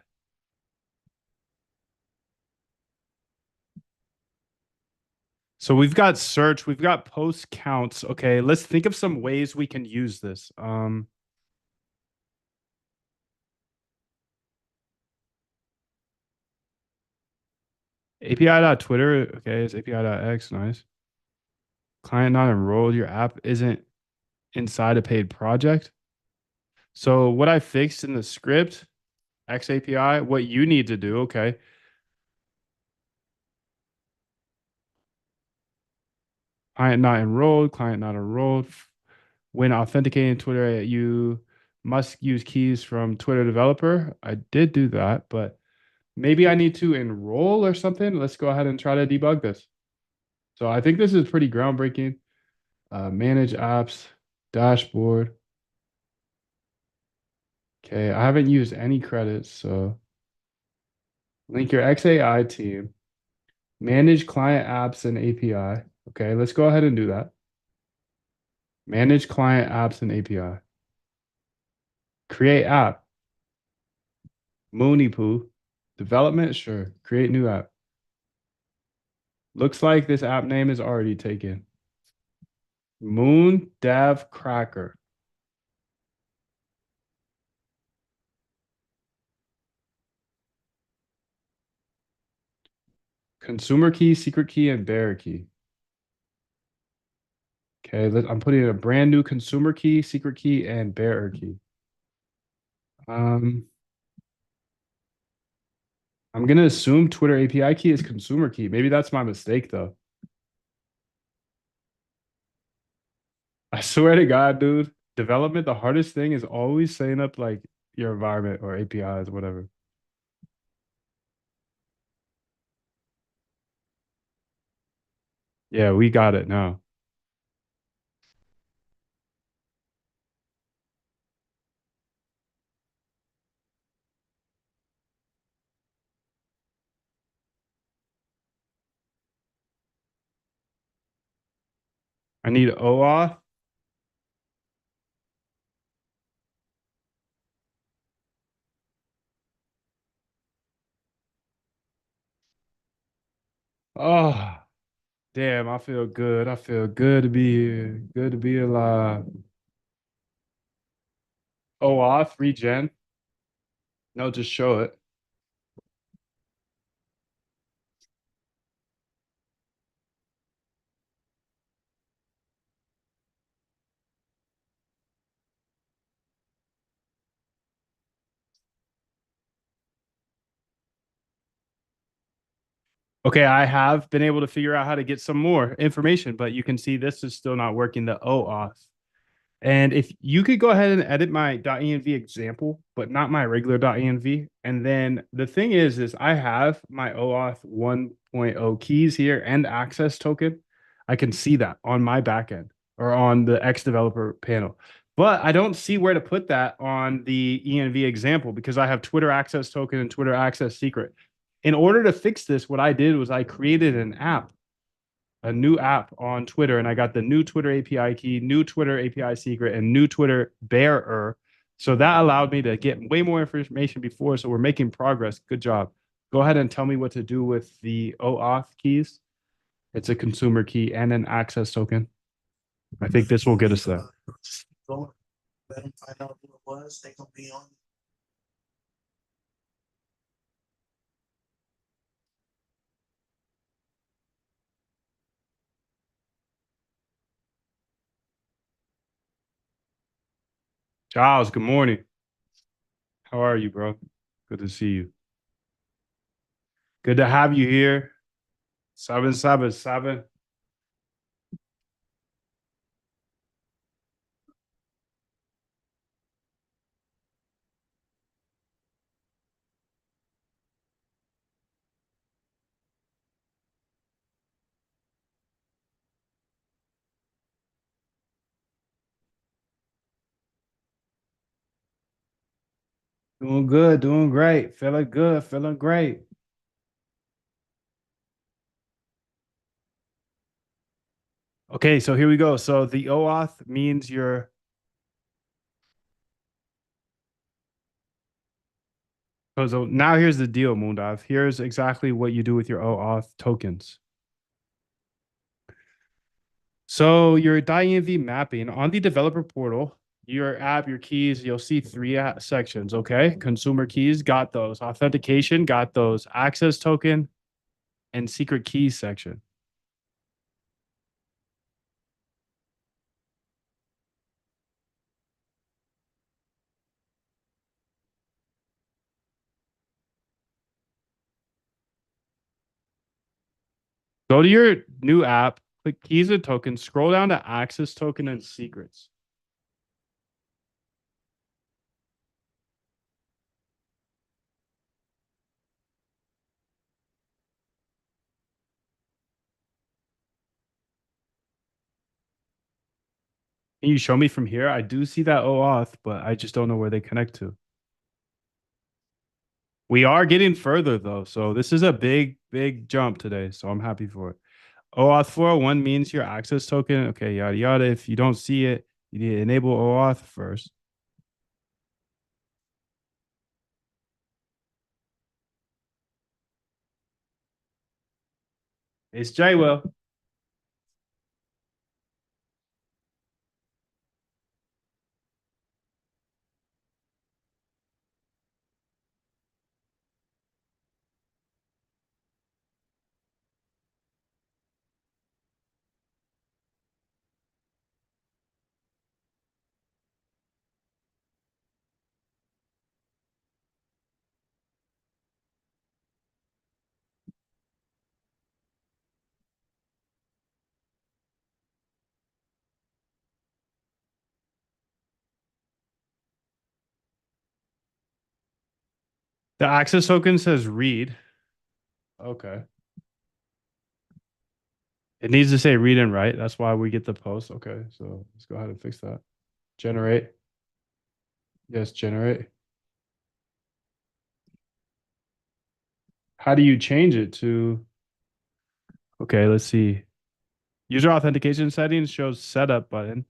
So we've got search, we've got post counts. Okay, let's think of some ways we can use this. API.Twitter, okay, it's API.X, nice. Client not enrolled, your app isn't inside a paid project. So what I fixed in the script, X API, what you need to do, okay. Client not enrolled. When authenticating Twitter, you must use keys from Twitter developer. I did do that, but maybe I need to enroll or something. Let's go ahead and try to debug this. So I think this is pretty groundbreaking. Manage apps, dashboard. Okay, I haven't used any credits, so link your XAI team, manage client apps and API. Okay, let's go ahead and do that. Manage client apps and API. Create app. Mooney Poo. Development, sure. Create new app. Looks like this app name is already taken. Moon Dev Cracker. Consumer key, secret key, and bearer key. Okay, I'm putting in a brand new consumer key, secret key, and bearer key. I'm gonna assume Twitter API key is consumer key. Maybe that's my mistake though. I swear to God, dude, development, the hardest thing is always setting up like your environment or APIs or whatever. Yeah, we got it now. I need OAuth. Oh, damn, I feel good. I feel good to be here. Good to be alive. OAuth, regen. No, just show it. Okay, I have been able to figure out how to get some more information, but you can see this is still not working, the OAuth. And if you could go ahead and edit my .env example, but not my regular .env. And then the thing is I have my OAuth 1.0 keys here and access token. I can see that on my backend or on the X developer panel. But I don't see where to put that on the ENV example because I have Twitter access token and Twitter access secret. In order to fix this, what I did was I created an app, a new app on Twitter, and I got the new Twitter API key, new Twitter API secret, and new Twitter bearer. So that allowed me to get way more information before. So we're making progress. Good job. Go ahead and tell me what to do with the OAuth keys. It's a consumer key and an access token. I think this will get us there. Go, let them find out who it was, they gonna be on you. Charles, good morning. How are you, bro? Good to see you. Good to have you here. 777. Doing good, doing great, feeling good, feeling great. Okay, so here we go. So the OAuth means you're so now here's the deal, Moondive. Here's exactly what you do with your OAuth tokens. So your DIENV mapping on the developer portal, your app, your keys, you'll see three sections, okay? Consumer keys, got those. Authentication, got those. Access token and secret keys section. Go to your new app, click keys and tokens, scroll down to access token and secrets. Can you show me from here? I do see that OAuth, but I just don't know where they connect to. We are getting further though. So this is a big jump today. So I'm happy for it. OAuth 401 means your access token. Okay, yada yada. If you don't see it, you need to enable OAuth first. It's Jaywell. The access token says read. Okay. It needs to say read and write. That's why we get the post. Okay, so let's go ahead and fix that. Generate. Yes, generate. How do you change it to? Okay, let's see. User authentication settings shows setup button.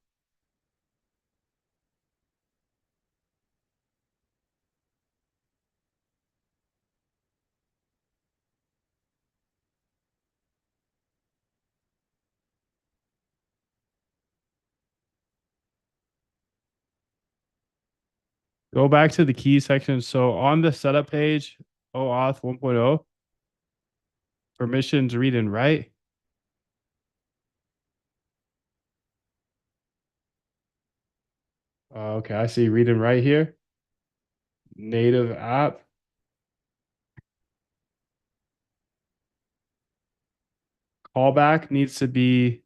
Go back to the key section. So on the setup page, OAuth 1.0, permissions read and write. Okay, I see read and write here. Native app. Callback needs to be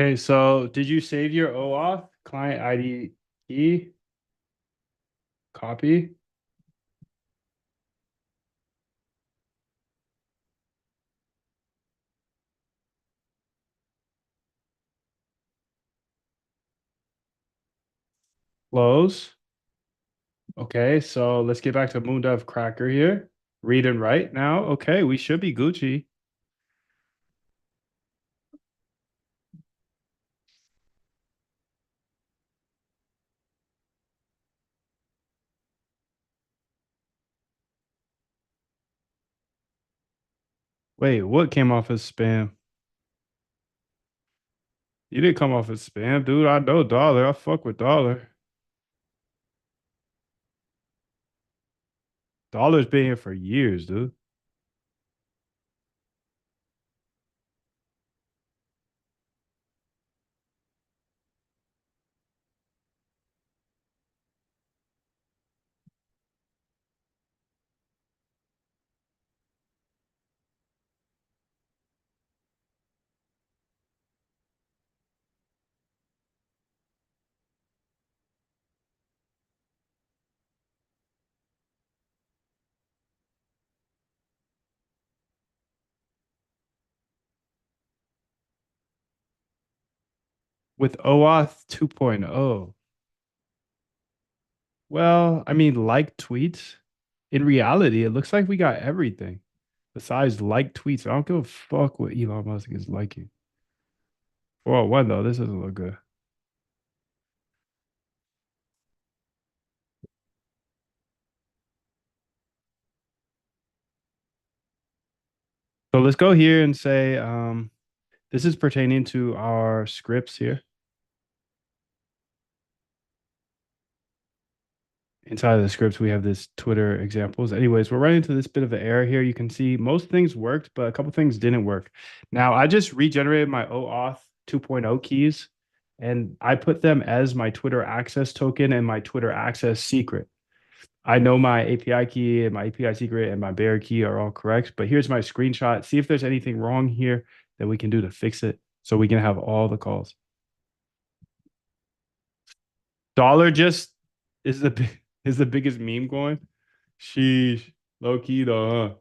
okay. So did you save your OAuth client ID key? Copy. Close. Okay, so let's get back to Moondev Cracker here. Read and write now. Okay, we should be Gucci. Wait, what came off as spam? You didn't come off as spam, dude. I know Dollar. I fuck with Dollar. Dollar's been here for years, dude. With OAuth 2.0. Well, I mean, like tweets. In reality, it looks like we got everything besides like tweets. I don't give a fuck what Elon Musk is liking. 401 though, this doesn't look good. So let's go here and say this is pertaining to our scripts here. Inside of the scripts, we have this Twitter examples. Anyways, we're running into this bit of an error here. You can see most things worked, but a couple things didn't work. Now, I just regenerated my OAuth 2.0 keys and I put them as my Twitter access token and my Twitter access secret. I know my API key and my API secret and my bearer key are all correct, but here's my screenshot. See if there's anything wrong here that we can do to fix it so we can have all the calls. Dollar just is the biggest meme going. Sheesh, low key though, huh?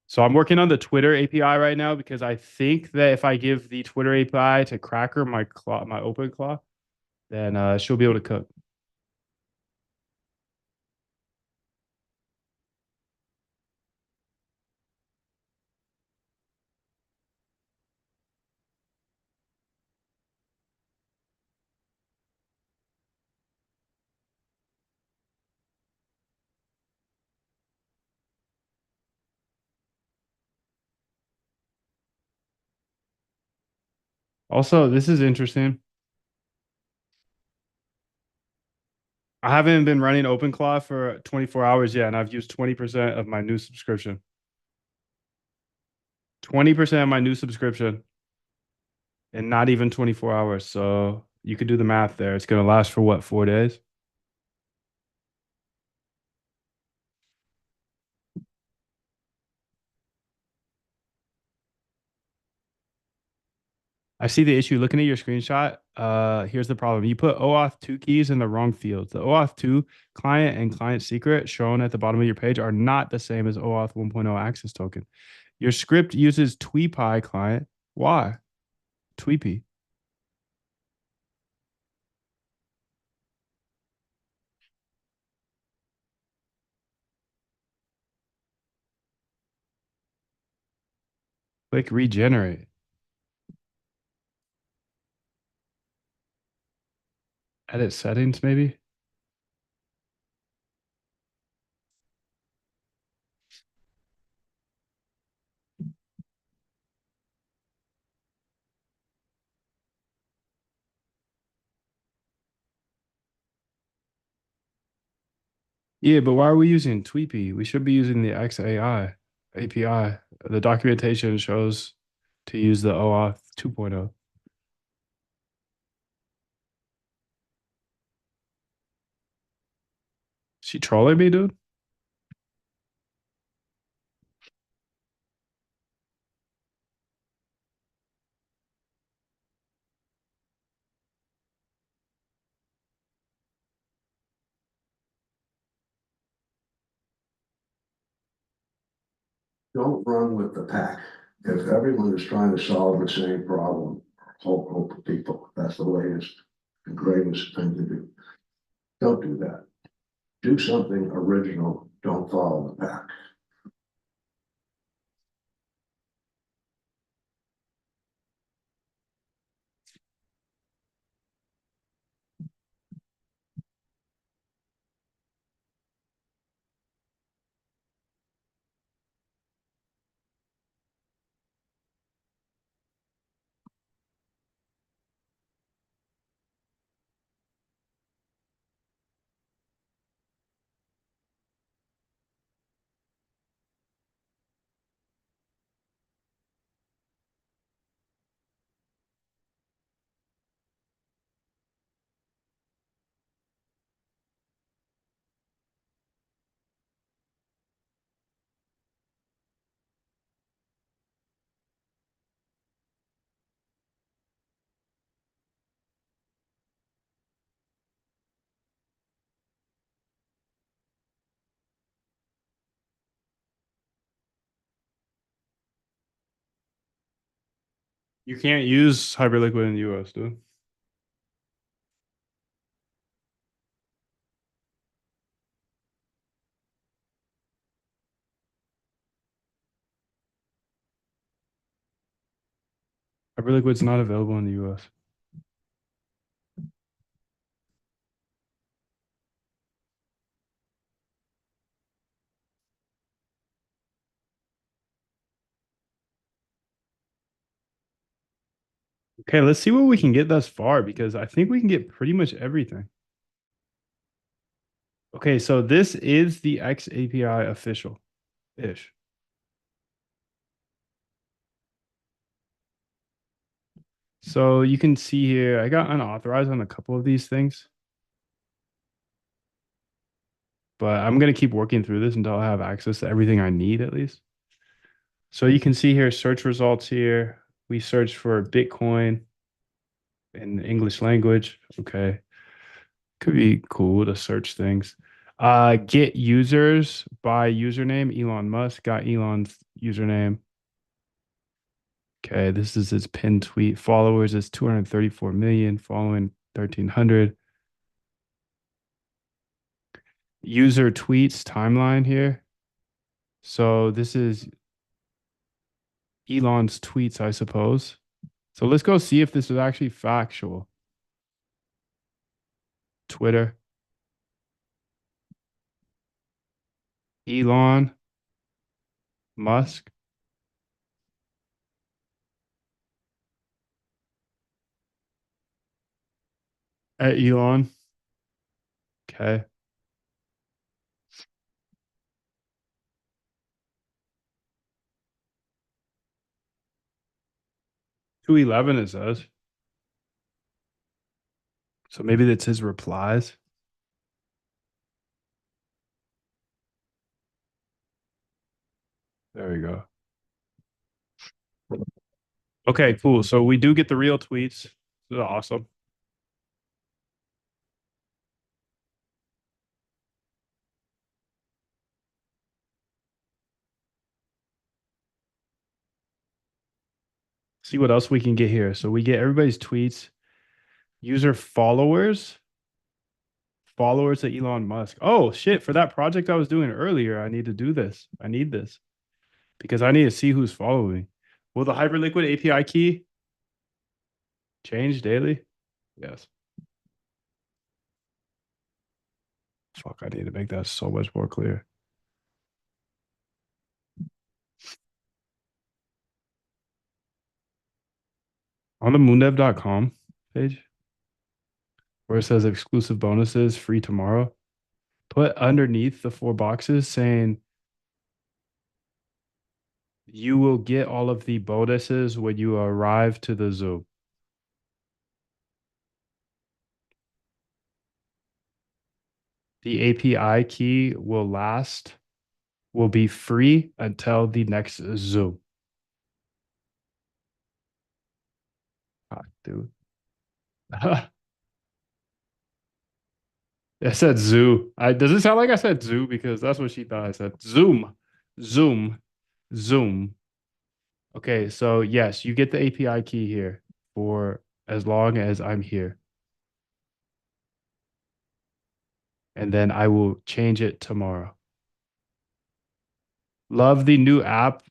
So I'm working on the Twitter API right now because I think that if I give the Twitter API to Cracker, my open claw, then she'll be able to cook. Also, this is interesting. I haven't been running OpenClaw for 24 hours yet, and I've used 20% of my new subscription. 20% of my new subscription and not even 24 hours. So you could do the math there. It's going to last for what, 4 days? I see the issue. Looking at your screenshot, here's the problem. You put OAuth 2 keys in the wrong fields. The OAuth 2 client and client secret shown at the bottom of your page are not the same as OAuth 1.0 access token. Your script uses TweePy client. Why? Tweepy. Click regenerate. Edit settings, maybe? Yeah, but why are we using Tweepy? We should be using the XAI API. The documentation shows to use the OAuth 2.0. She trolling me, dude? Don't run with the pack. If everyone is trying to solve the same problem, whole group of people, that's the latest and greatest thing to do. Don't do that. Do something original. Don't follow the pack. You can't use Hyperliquid in the US, dude. Hyperliquid's not available in the US. Okay, let's see what we can get thus far because I think we can get pretty much everything. Okay, so this is the X API official ish. So you can see here, I got unauthorized on a couple of these things. But I'm going to keep working through this until I have access to everything I need at least. So you can see here, search results here. We search for Bitcoin in the English language. Okay. Could be cool to search things. Get users by username. Elon Musk got Elon's username. Okay, this is his pinned tweet. Followers is 234 million, following 1,300. User tweets timeline here. So this is Elon's tweets, I suppose. So let's go see if this is actually factual. Twitter. Elon Musk. At Elon. Okay. $211 it says. So maybe that's his replies. There we go. Okay, cool. So we do get the real tweets. This is awesome. See what else we can get here. So we get everybody's tweets. User followers. Followers of Elon Musk. Oh shit. For that project I was doing earlier, I need to do this. I need this. Because I need to see who's following. Will the Hyperliquid API key change daily? Yes. Fuck, I need to make that so much more clear. On the moondev.com page, where it says exclusive bonuses free tomorrow, put underneath the 4 boxes saying you will get all of the bonuses when you arrive to the zoo. The API key will be free until the next zoo. Fuck, dude. I said zoo. Does it sound like I said zoo? Because that's what she thought I said. Zoom. Zoom. Zoom. Okay, so yes, you get the API key here for as long as I'm here. And then I will change it tomorrow. Love the new app.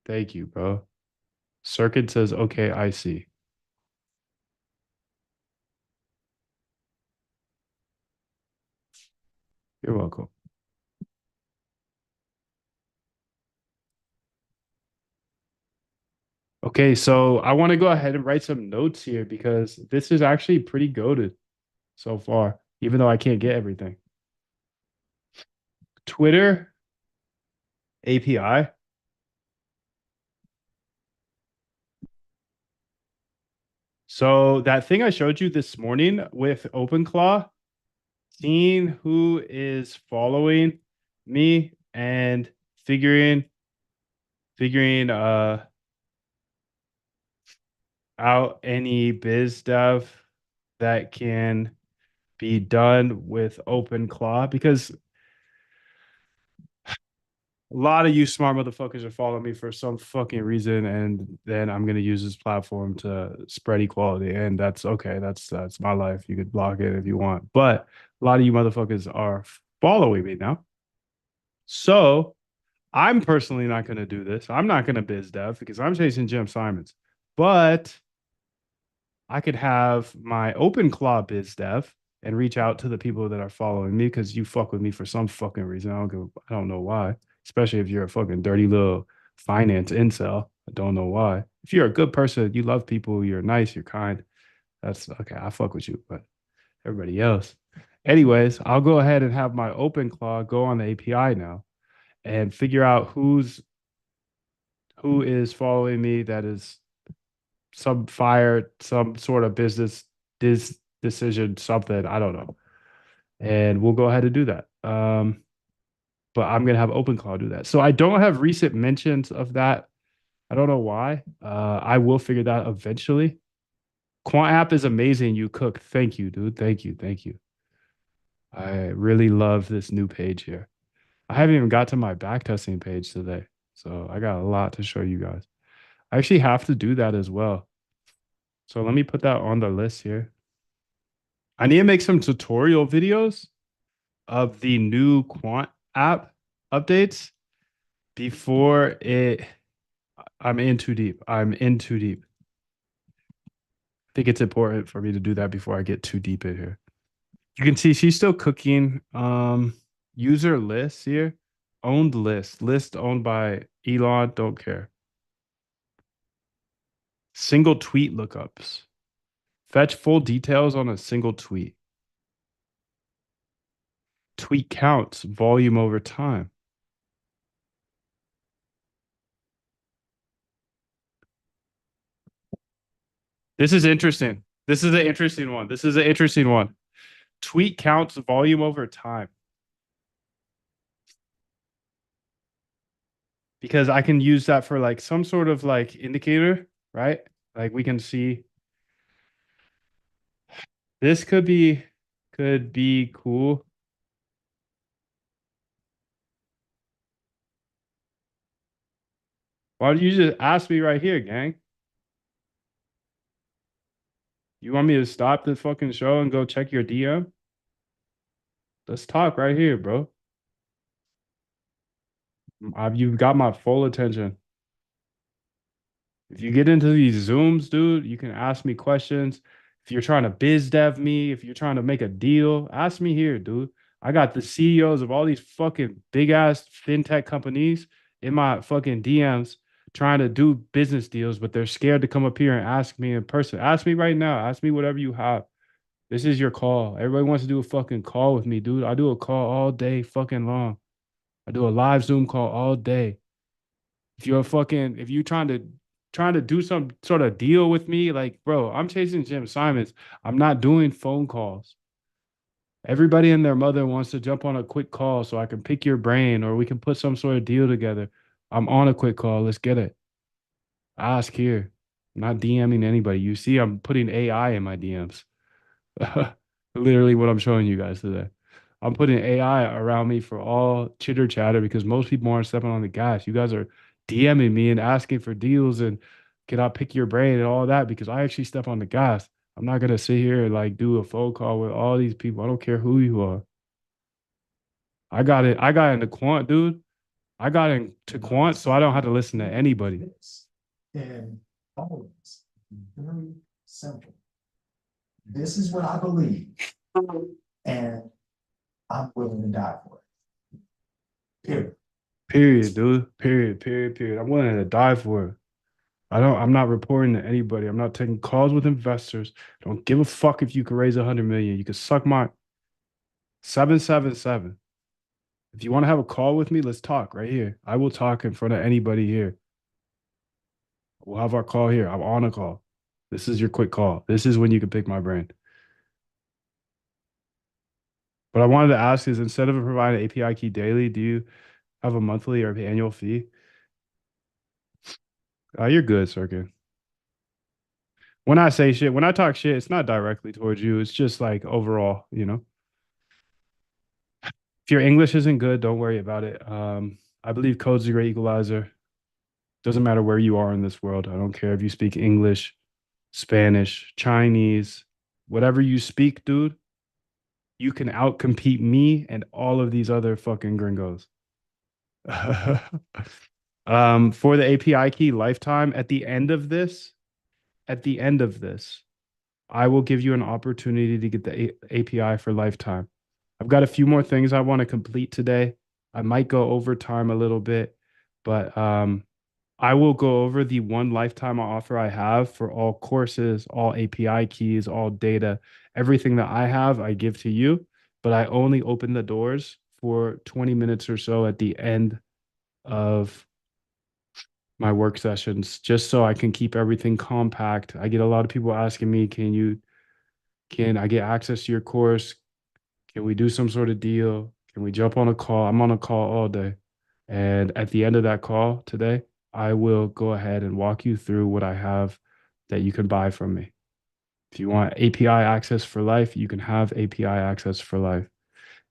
Thank you, bro. Circuit says, okay, I see. You're welcome. Okay, so I want to go ahead and write some notes here because this is actually pretty goated so far, even though I can't get everything. Twitter API. So that thing I showed you this morning with OpenClaw, seeing who is following me and figuring out any biz dev that can be done with OpenClaw, because a lot of you smart motherfuckers are following me for some fucking reason, and then I'm gonna use this platform to spread equality, and that's okay. That's my life. You could block it if you want, but a lot of you motherfuckers are following me now. So I'm personally not gonna do this. I'm not gonna biz dev because I'm chasing Jim Simons, but I could have my OpenClaw biz dev and reach out to the people that are following me because you fuck with me for some fucking reason. I don't know why. Especially if you're a fucking dirty little finance incel. I don't know why. If you're a good person, you love people, you're nice, you're kind. That's okay. I fuck with you, but everybody else. Anyways, I'll go ahead and have my OpenClaw go on the API now and figure out who is following me that some fire, some sort of business decision, something. I don't know. And we'll go ahead and do that. But I'm gonna have OpenClaw do that. So I don't have recent mentions of that. I don't know why. I will figure that out eventually. Quant app is amazing. You cook. Thank you, dude. Thank you. Thank you. I really love this new page here. I haven't even got to my backtesting page today. So I got a lot to show you guys. I actually have to do that as well. So let me put that on the list here. I need to make some tutorial videos of the new Quant app updates before it. I'm in too deep. I'm in too deep. I think it's important for me to do that before I get too deep in here. You can see she's still cooking. User list here. Owned list owned by Elon. Don't care. Single tweet lookups. Fetch full details on a single tweet. Tweet counts, volume over time. This is interesting. This is an interesting one. This is an interesting one. Tweet counts, volume over time. Because I can use that for like some sort of like indicator, right? Like we can see this could be cool. Why don't you just ask me right here, gang? You want me to stop the fucking show and go check your DM? Let's talk right here, bro. You've got my full attention. If you get into these Zooms, dude, you can ask me questions. If you're trying to biz dev me, if you're trying to make a deal, ask me here, dude. I got the CEOs of all these fucking big ass fintech companies in my fucking DMs trying to do business deals, but they're scared to come up here and ask me in person. Ask me right now. Ask me whatever you have. This is your call. Everybody wants to do a fucking call with me, dude. I do a call all day fucking long. I do a live Zoom call all day. If you trying to do some sort of deal with me, like, bro, I'm chasing Jim Simons. I'm not doing phone calls. Everybody and their mother wants to jump on a quick call so I can pick your brain or we can put some sort of deal together. I'm on a quick call. Let's get it. Ask here. I'm not DMing anybody. You see, I'm putting AI in my DMs. Literally what I'm showing you guys today. I'm putting AI around me for all chitter chatter because most people aren't stepping on the gas. You guys are DMing me and asking for deals and can I pick your brain and all that because I actually step on the gas. I'm not gonna sit here and like do a phone call with all these people. I don't care who you are. I got it. I got into quant, dude. I got into quant, so I don't have to listen to anybody. And all this, very simple. This is what I believe. And I'm willing to die for it. Period. Period, dude. Period. I'm willing to die for it. I'm not reporting to anybody. I'm not taking calls with investors. I don't give a fuck if you can raise 100 million. You can suck my 777. If you want to have a call with me, let's talk right here. I will talk in front of anybody here. We'll have our call here. I'm on a call. This is your quick call. This is when you can pick my brain. What I wanted to ask is instead of providing API key daily, do you have a monthly or annual fee? You're good, Circuit. When I say shit, when I talk shit, it's not directly towards you. It's just like overall, you know. If your English isn't good, don't worry about it. I believe code's a great equalizer. Doesn't matter where you are in this world. I don't care if you speak English, Spanish, Chinese, whatever you speak, dude. You can outcompete me and all of these other fucking gringos. For the API key lifetime, at the end of this, I will give you an opportunity to get the API for lifetime. I've got a few more things I want to complete today. I might go over time a little bit, but I will go over the one lifetime offer I have for all courses, all API keys, all data, everything that I have, I give to you, but I only open the doors for 20 minutes or so at the end of my work sessions just so I can keep everything compact. I get a lot of people asking me, can I get access to your course? Can we do some sort of deal? Can we jump on a call? I'm on a call all day. And at the end of that call today, I will go ahead and walk you through what I have that you can buy from me. If you want API access for life, you can have API access for life.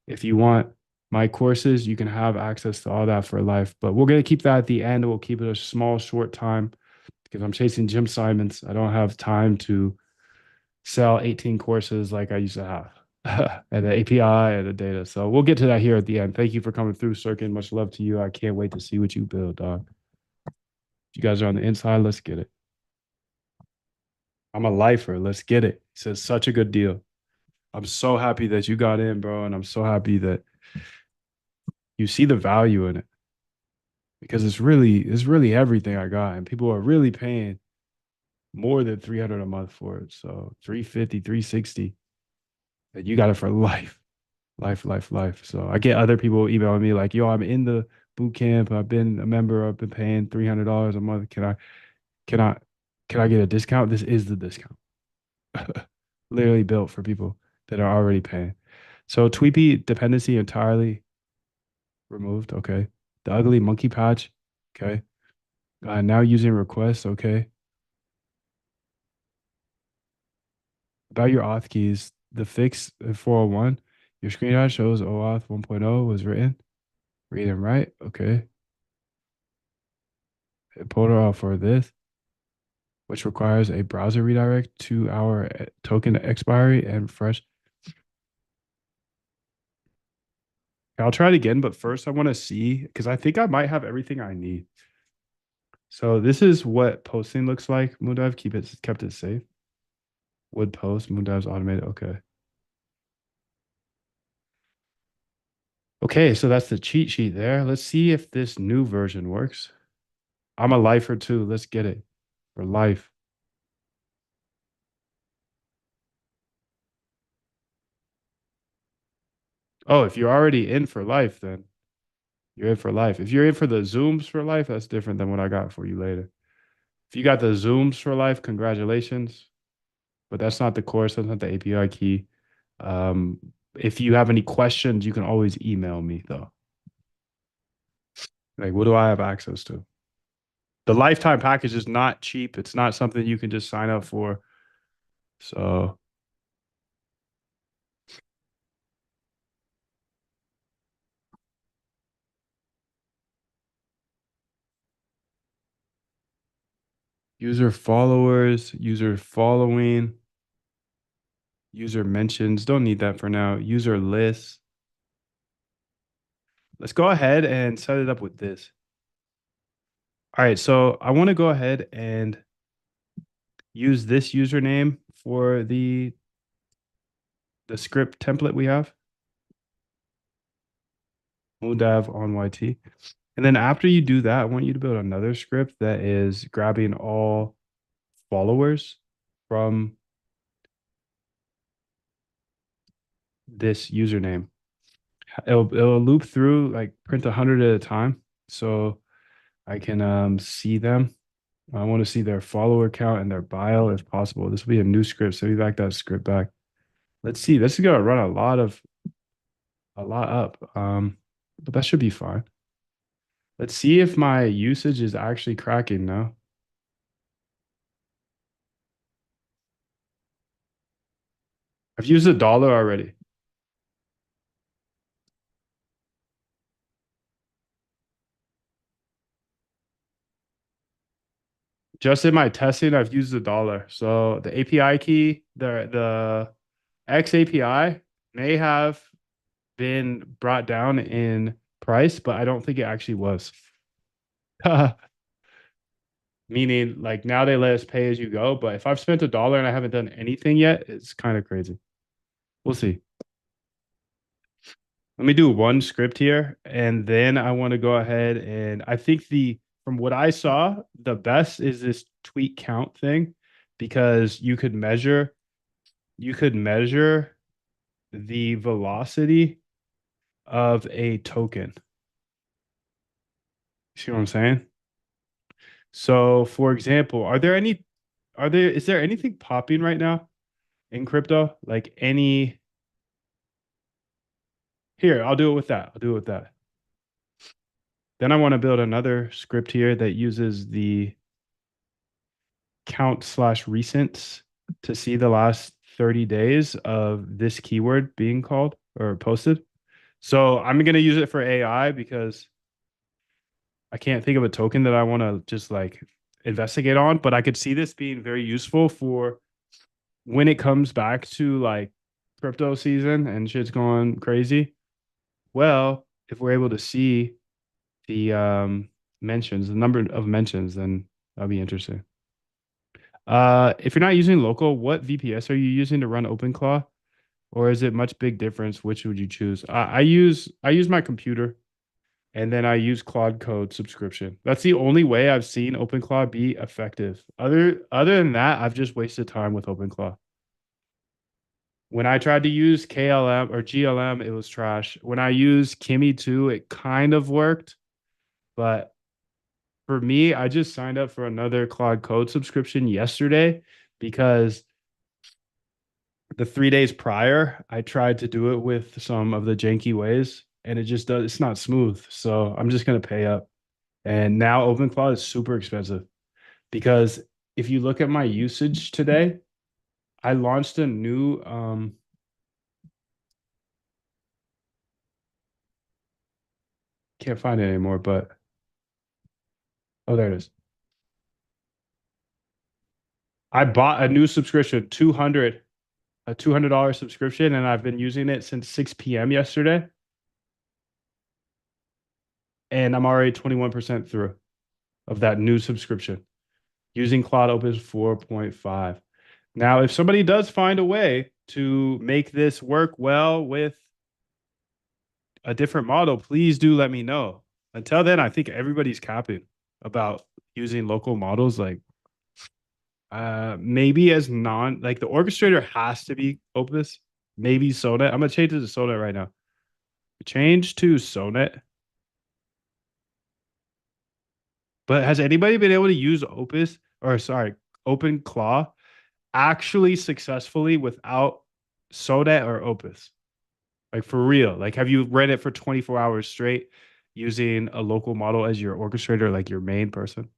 If you want my courses, you can have access to all that for life. But we're going to keep that at the end. We'll keep it a small, short time because I'm chasing Jim Simons. I don't have time to sell 18 courses like I used to have. And the API and the data. So we'll get to that here at the end. Thank you for coming through, Sirkin. Much love to you. I can't wait to see what you build, dog. You guys are on the inside. Let's get it. I'm a lifer. Let's get it. He says such a good deal. I'm so happy that you got in, bro. And I'm so happy that you see the value in it because it's really everything I got. And people are really paying more than 300 a month for it. So 350, 360. And you got it for life. Life. So I get other people emailing me like, yo, I'm in the boot camp. I've been a member. I've been paying $300 a month. Can I, can I get a discount? This is the discount. Literally built for people that are already paying. So Tweepy dependency entirely removed. Okay. The ugly monkey patch. Okay. Now using requests. Okay. About your auth keys, the fix in 401, your screenshot shows OAuth 1.0 was written. Read and write. Okay. A protocol for this, which requires a browser redirect to our token expiry and fresh. I'll try it again, but first I want to see because I think I might have everything I need. So this is what posting looks like. Moondive kept it safe. Would post, Moondive's automated. Okay. Okay, so that's the cheat sheet there. Let's see if this new version works. I'm a lifer too. Let's get it for life. Oh, if you're already in for life, then you're in for life. If you're in for the Zooms for life, that's different than what I got for you later. If you got the Zooms for life, congratulations. But that's not the course, that's not the API key. If you have any questions, you can always email me though. Like, what do I have access to? The lifetime package is not cheap. It's not something you can just sign up for. So user followers, user following, user mentions. Don't need that for now. User lists. Let's go ahead and set it up with this. All right, so I want to go ahead and use this username for the script template we have. Moondive on YT. And then after you do that, I want you to build another script that is grabbing all followers from this username. It'll loop through, like print 100 at a time. So I can see them. I want to see their follower count and their bio if possible. This will be a new script. So we back that script back. Let's see. This is gonna run a lot up. But that should be fine. Let's see if my usage is actually cracking now. I've used $1 already. Just in my testing, I've used $1. So the API key, the X API may have been brought down in price, but I don't think it actually was. Meaning, like now they let us pay as you go. But if I've spent $1 and I haven't done anything yet, it's kind of crazy. We'll see. Let me do one script here, and then I want to go ahead and I think from what I saw, the best is this tweet count thing because you could measure the velocity of a token. See what I'm saying? So, for example, is there anything popping right now in crypto? Like any here, I'll do it with that. I'll do it with that. Then I want to build another script here that uses the count/recents to see the last 30 days of this keyword being called or posted. So I'm going to use it for AI because I can't think of a token that I want to just like investigate on, but I could see this being very useful for when it comes back to like crypto season and shit's going crazy. Well, if we're able to see the mentions, the number of mentions, then that'll be interesting. If you're not using local, what VPS are you using to run OpenClaw? Or is it much big difference? Which would you choose? I use my computer and then I use Claude Code subscription. That's the only way I've seen OpenClaw be effective. Other than that, I've just wasted time with OpenClaw. When I tried to use KLM or GLM, it was trash. When I used Kimi 2, it kind of worked. But for me, I just signed up for another Claude Code subscription yesterday because the 3 days prior, I tried to do it with some of the janky ways and it's not smooth. So I'm just going to pay up. And now OpenClaw is super expensive because if you look at my usage today, I launched a new, can't find it anymore, but oh, there it is. I bought a new subscription, a $200 subscription, and I've been using it since 6 p.m. yesterday. And I'm already 21% through of that new subscription using Claude Opus 4.5. Now, if somebody does find a way to make this work well with a different model, please do let me know. Until then, I think everybody's capping about using local models. Like maybe as non like the orchestrator has to be Opus, maybe Sonnet. I'm gonna change it to Sonnet right now. Change to Sonnet. But has anybody been able to use Opus or sorry, OpenClaw actually successfully without Sonnet or Opus? Like for real. Like have you read it for 24 hours straight using a local model as your orchestrator, like your main person?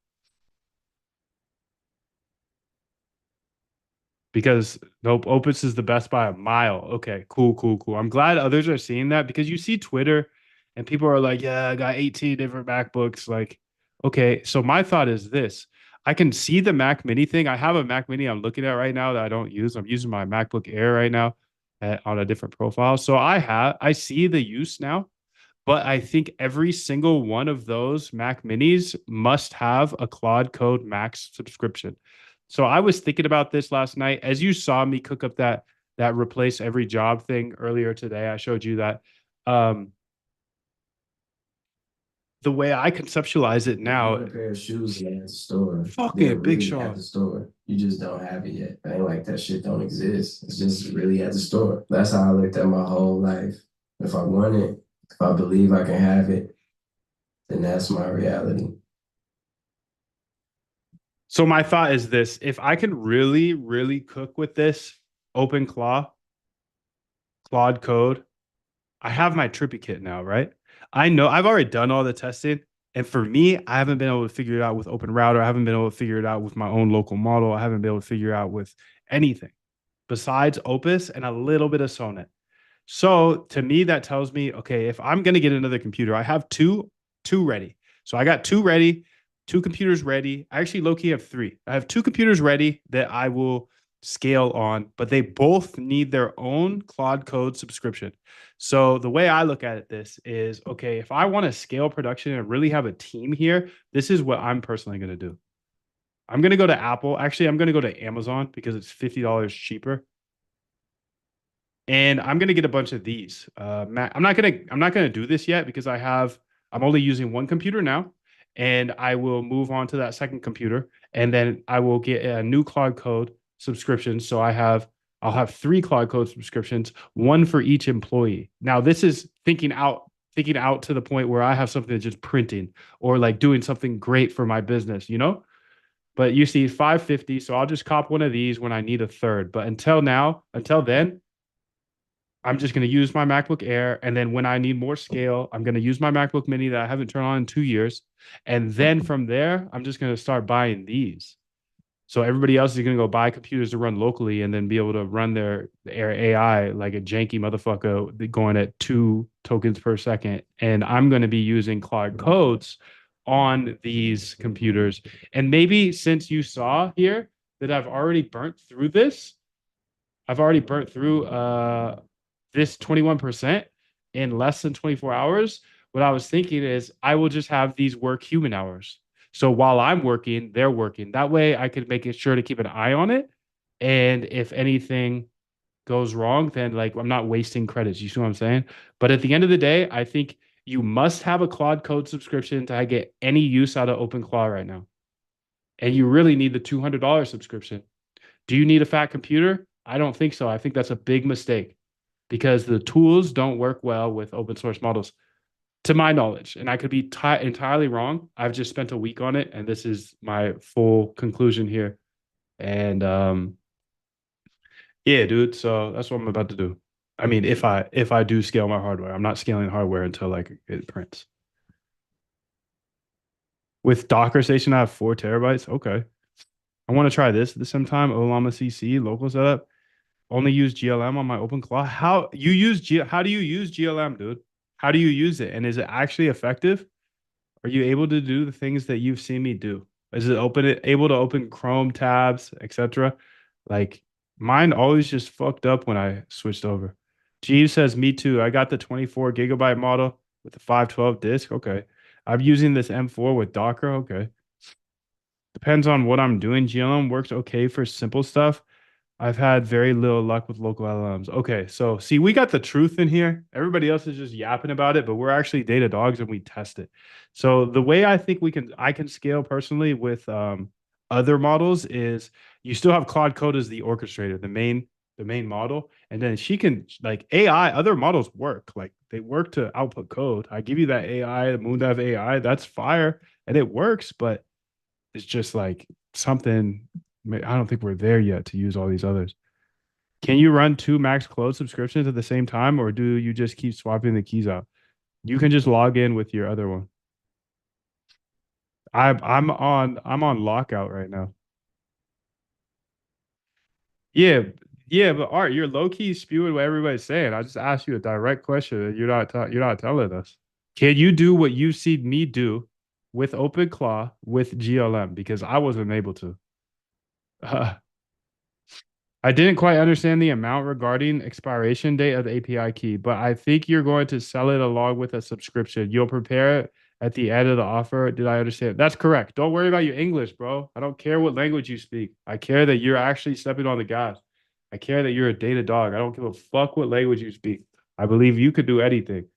Because nope, Opus is the best by a mile. Okay, cool, cool, cool. I'm glad others are seeing that because you see Twitter and people are like, yeah, I got 18 different MacBooks. Like, okay, so my thought is this. I can see the Mac Mini thing. I have a Mac Mini I'm looking at right now that I don't use. I'm using my MacBook Air right now on a different profile. So I see the use now, but I think every single one of those Mac Minis must have a Claude Code Max subscription. So I was thinking about this last night as you saw me cook up that replace every job thing earlier today. I showed you that. The way I conceptualize it now, A pair of shoes at the store. Fucking They're Big really Sean. at the store. You just don't have it yet. I ain't like that shit don't exist. It's just really at the store. That's how I looked at my whole life. If I want it, if I believe I can have it, then that's my reality. so my thought is this: if I can really, really cook with this OpenClaw, Claude Code, I have my Trippy kit now, right? I know I've already done all the testing. And for me, I haven't been able to figure it out with OpenRouter. I haven't been able to figure it out with my own local model. I haven't been able to figure it out with anything besides Opus and a little bit of Sonnet. So to me, that tells me, okay, if I'm going to get another computer, I have two ready. So I got two ready, two computers ready. I actually low key have three. I have two computers ready that I will scale on, but they both need their own Claude Code subscription. So the way I look at this is, okay, if I want to scale production and really have a team here, this is what I'm personally going to do. I'm going to go to Apple. Actually, I'm going to go to Amazon because it's $50 cheaper. And I'm going to get a bunch of these. I'm not going to do this yet because I'm only using one computer now, and I will move on to that second computer, and then I will get a new Claude Code subscription. So I'll have three Claude Code subscriptions, one for each employee. Now, this is thinking out thinking out to the point where I have something that's just printing or like doing something great for my business, you know? But you see 550, so I'll just cop one of these when I need a third. But until then, I'm just going to use my MacBook Air. And then when I need more scale, I'm going to use my MacBook Mini that I haven't turned on in 2 years. And then from there, I'm just going to start buying these. So everybody else is going to go buy computers to run locally and then be able to run their Air AI like a janky motherfucker going at 2 tokens per second. And I'm going to be using Claude codes on these computers. And maybe since you saw here that I've already burnt through this, I've already burnt through this 21% in less than 24 hours. What I was thinking is I will just have these work human hours. So while I'm working, they're working. That way I could make it sure to keep an eye on it. And if anything goes wrong, then like I'm not wasting credits. You see what I'm saying? But at the end of the day, I think you must have a Claude Code subscription to get any use out of OpenClaw right now. And you really need the $200 subscription. Do you need a fat computer? I don't think so. I think that's a big mistake because the tools don't work well with open source models, to my knowledge. And I could be entirely wrong. I've just spent a week on it, and this is my full conclusion here. And yeah, dude. So that's what I'm about to do. I mean, if I do scale my hardware, I'm not scaling hardware until like it prints. With Docker Station, I have 4 terabytes. Okay. I want to try this at the same time. Olama CC local setup. Only use GLM on my OpenClaw. How do you use GLM, dude? How do you use it? And is it actually effective? Are you able to do the things that you've seen me do? Is it able to open Chrome tabs, etc.? Like mine always just fucked up when I switched over. Jeeves says, me too. I got the 24 gigabyte model with the 512 disk. Okay. I'm using this M4 with Docker. Okay. Depends on what I'm doing. GLM works okay for simple stuff. I've had very little luck with local LLMs. Okay, so see, we got the truth in here. Everybody else is just yapping about it, but we're actually data dogs and we test it. So the way I think I can scale personally with other models is you still have Claude Code as the orchestrator, the main model, and then she can like AI. Other models work like they work to output code. I give you that AI, the Moondive AI, that's fire, and it works, but it's just like something. I don't think we're there yet to use all these others. Can you run 2 Max Close subscriptions at the same time, or do you just keep swapping the keys out? You can just log in with your other one. I'm on lockout right now. Yeah, yeah, but Art, you're low key spewing what everybody's saying. I just asked you a direct question, and you're not telling us. Can you do what you've seen me do with OpenClaw with GLM? Because I wasn't able to. I didn't quite understand the amount regarding expiration date of the API key, but I think you're going to sell it along with a subscription. You'll prepare it at the end of the offer. Did I understand? That's correct. Don't worry about your English, bro. I don't care what language you speak. I care that you're actually stepping on the gas. I care that you're a data dog. I don't give a fuck what language you speak. I believe you could do anything.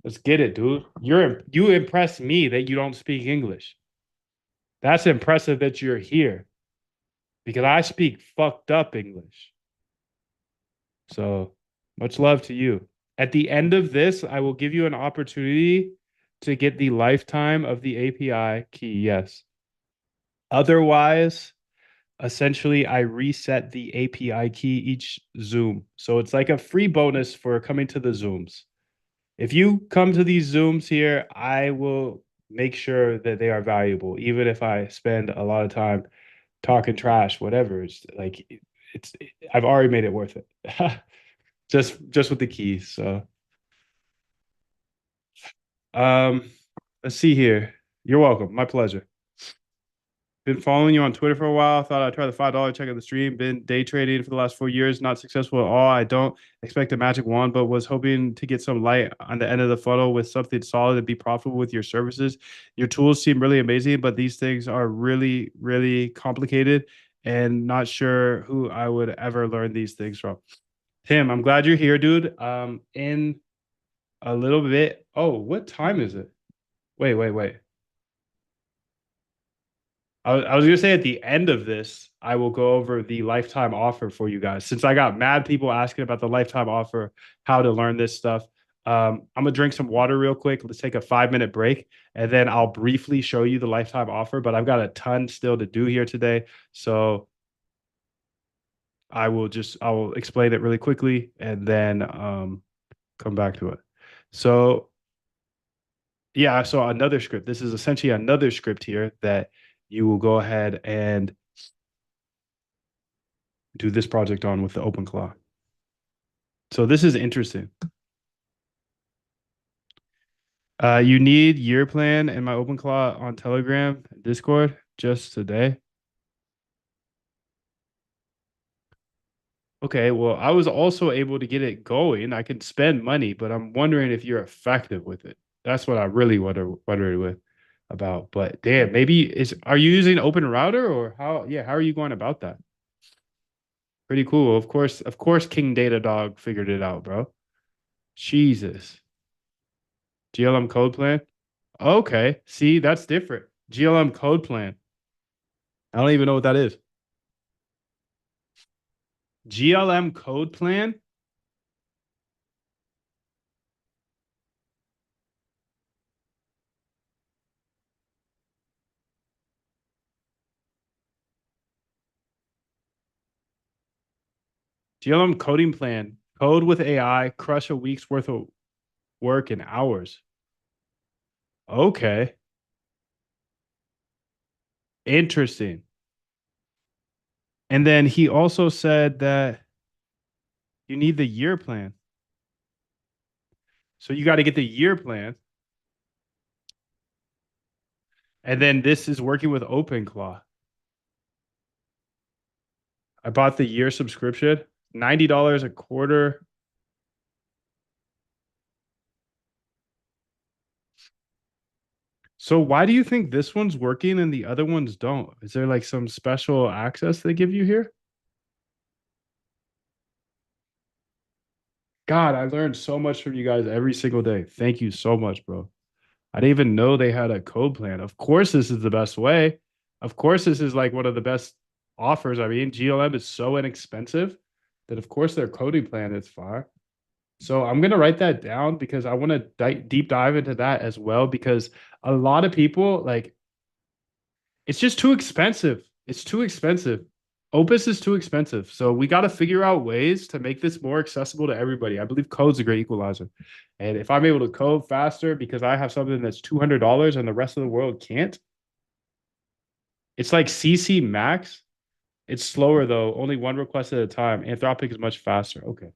Let's get it, dude. You impress me that you don't speak English. That's impressive that you're here. Because I speak fucked up English. So much love to you. At the end of this, I will give you an opportunity to get the lifetime of the API key. Yes. Otherwise, essentially, I reset the API key each Zoom. So it's like a free bonus for coming to the Zooms. If you come to these Zooms here, I will make sure that they are valuable, even if I spend a lot of time talking trash, whatever. It's like I've already made it worth it. just with the keys. So let's see here. You're welcome. My pleasure. Been following you on Twitter for a while. Thought I'd try the $5 check out the stream. Been day trading for the last 4 years. Not successful at all. I don't expect a magic wand, but was hoping to get some light on the end of the funnel with something solid and be profitable with your services. Your tools seem really amazing, but these things are really, really complicated and not sure who I would ever learn these things from. Tim, I'm glad you're here, dude. In a little bit. Oh, what time is it? Wait. I was gonna say at the end of this, I will go over the lifetime offer for you guys. Since I got mad people asking about the lifetime offer, how to learn this stuff. I'm gonna drink some water real quick. Let's take a 5 minute break, and then I'll briefly show you the lifetime offer. But I've got a ton still to do here today, so I will explain it really quickly, and then come back to it. So yeah, so another script. This is essentially another script here that you will go ahead and do this project on with the OpenClaw. So this is interesting. You need year plan and my OpenClaw on Telegram, Discord just today. Okay, well, I was also able to get it going. I can spend money, but I'm wondering if you're effective with it. That's what I really wondered with about. But damn, maybe are you using Open Router or how? Yeah, how are you going about that? Pretty cool. Of course, King Datadog figured it out, bro. Jesus. GLM code plan. Okay, see, that's different. GLM code plan. I don't even know what that is. GLM code plan. GLM coding plan. Code with AI. Crush a week's worth of work in hours. Okay. Interesting. And then he also said that you need the year plan. So you got to get the year plan. And then this is working with OpenClaw. I bought the year subscription, $90 a quarter. So why do you think this one's working and the other ones don't? Is there like some special access they give you here? God, I learned so much from you guys every single day. Thank you so much, bro. I didn't even know they had a code plan. Of course, this is the best way. Of course, this is like one of the best offers. I mean, GLM is so inexpensive that, of course, their coding plan is far. So I'm gonna write that down because I want to deep dive into that as well because a lot of people like it's just too expensive. It's too expensive. Opus is too expensive. So we got to figure out ways to make this more accessible to everybody. I believe code's a great equalizer. And if I'm able to code faster because I have something that's $200 and the rest of the world can't, it's like CC Max. It's slower though, only one request at a time. Anthropic is much faster. Okay.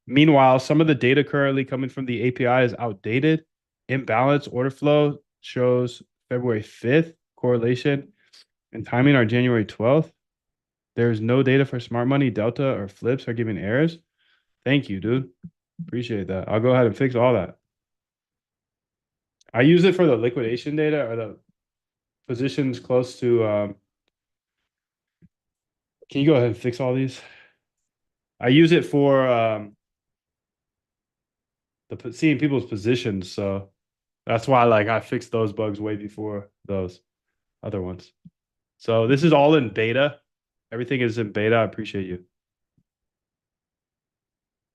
Meanwhile, some of the data currently coming from the API is outdated. Imbalance order flow shows February 5th correlation and timing are January 12th. There's no data for smart money, Delta, or flips are giving errors. Thank you, dude. Appreciate that. I'll go ahead and fix all that. I use it for the liquidation data or the positions close to can you go ahead and fix all these? I use it for seeing people's positions, so that's why like I fixed those bugs way before those other ones. So this is all in beta. Everything is in beta. I appreciate you.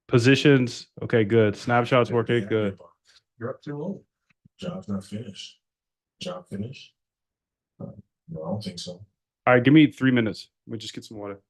Positions. Okay, good. Snapshots working good. You're up too low. Job's not finished. Job finished? No, I don't think so. All right, give me 3 minutes. We just get some water.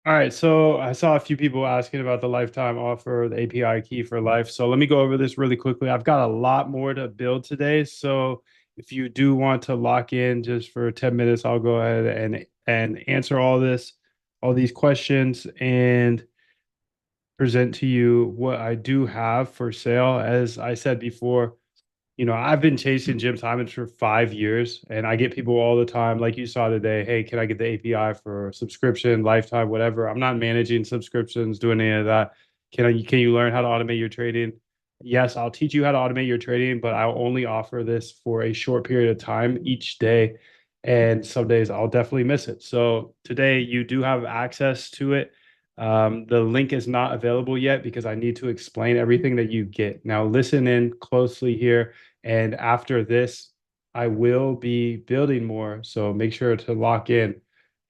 All right, so I saw a few people asking about the lifetime offer, the API key for life. So let me go over this really quickly. I've got a lot more to build today. So if you do want to lock in just for 10 minutes, I'll go ahead and answer all these questions and present to you what I do have for sale. As I said before, I've been chasing Jim Simons for 5 years, and I get people all the time, like you saw today. Hey, can I get the API for subscription, lifetime, whatever? I'm not managing subscriptions, doing any of that. Can you learn how to automate your trading? Yes, I'll teach you how to automate your trading, but I'll only offer this for a short period of time each day. And some days I'll definitely miss it. So today you do have access to it. The link is not available yet because I need to explain everything that you get. Now, listen in closely here. And after this, I will be building more. So make sure to lock in.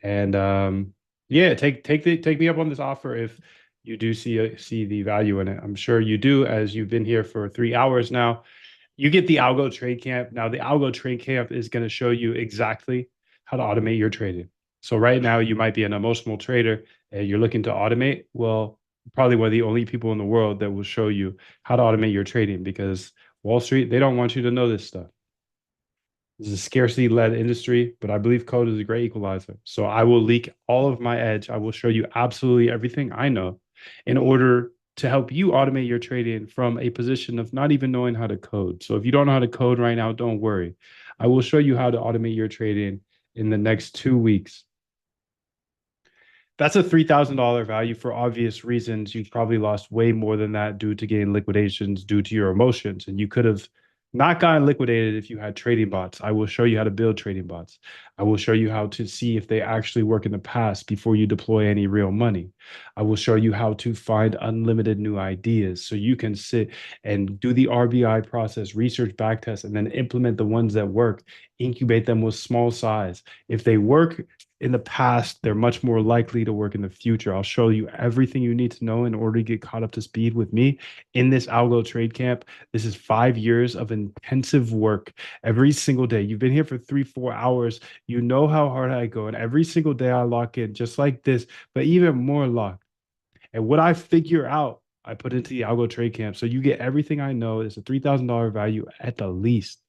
And yeah, take me up on this offer if you do see the value in it. I'm sure you do, as you've been here for 3 hours now. You get the Algo Trade Camp. Now, the Algo Trade Camp is going to show you exactly how to automate your trading. So right now, you might be an emotional trader and you're looking to automate. Well, probably one of the only people in the world that will show you how to automate your trading, because Wall Street, they don't want you to know this stuff. This is a scarcity-led industry, but I believe code is a great equalizer. So I will leak all of my edge. I will show you absolutely everything I know in order to help you automate your trading from a position of not even knowing how to code. So if you don't know how to code right now, don't worry. I will show you how to automate your trading in the next 2 weeks. That's a $3,000 value for obvious reasons. You've probably lost way more than that due to getting liquidations due to your emotions. And you could have not gotten liquidated if you had trading bots. I will show you how to build trading bots. I will show you how to see if they actually work in the past before you deploy any real money. I will show you how to find unlimited new ideas so you can sit and do the RBI process, research backtest, and then implement the ones that work, incubate them with small size. If they work in the past, they're much more likely to work in the future. I'll show you everything you need to know in order to get caught up to speed with me in this Algo Trade Camp. This is 5 years of intensive work every single day. You've been here for 3-4 hours. You know how hard I go. And every single day I lock in just like this, but even more locked. And what I figure out, I put into the Algo Trade Camp. So you get everything I know. It's a $3,000 value at the least.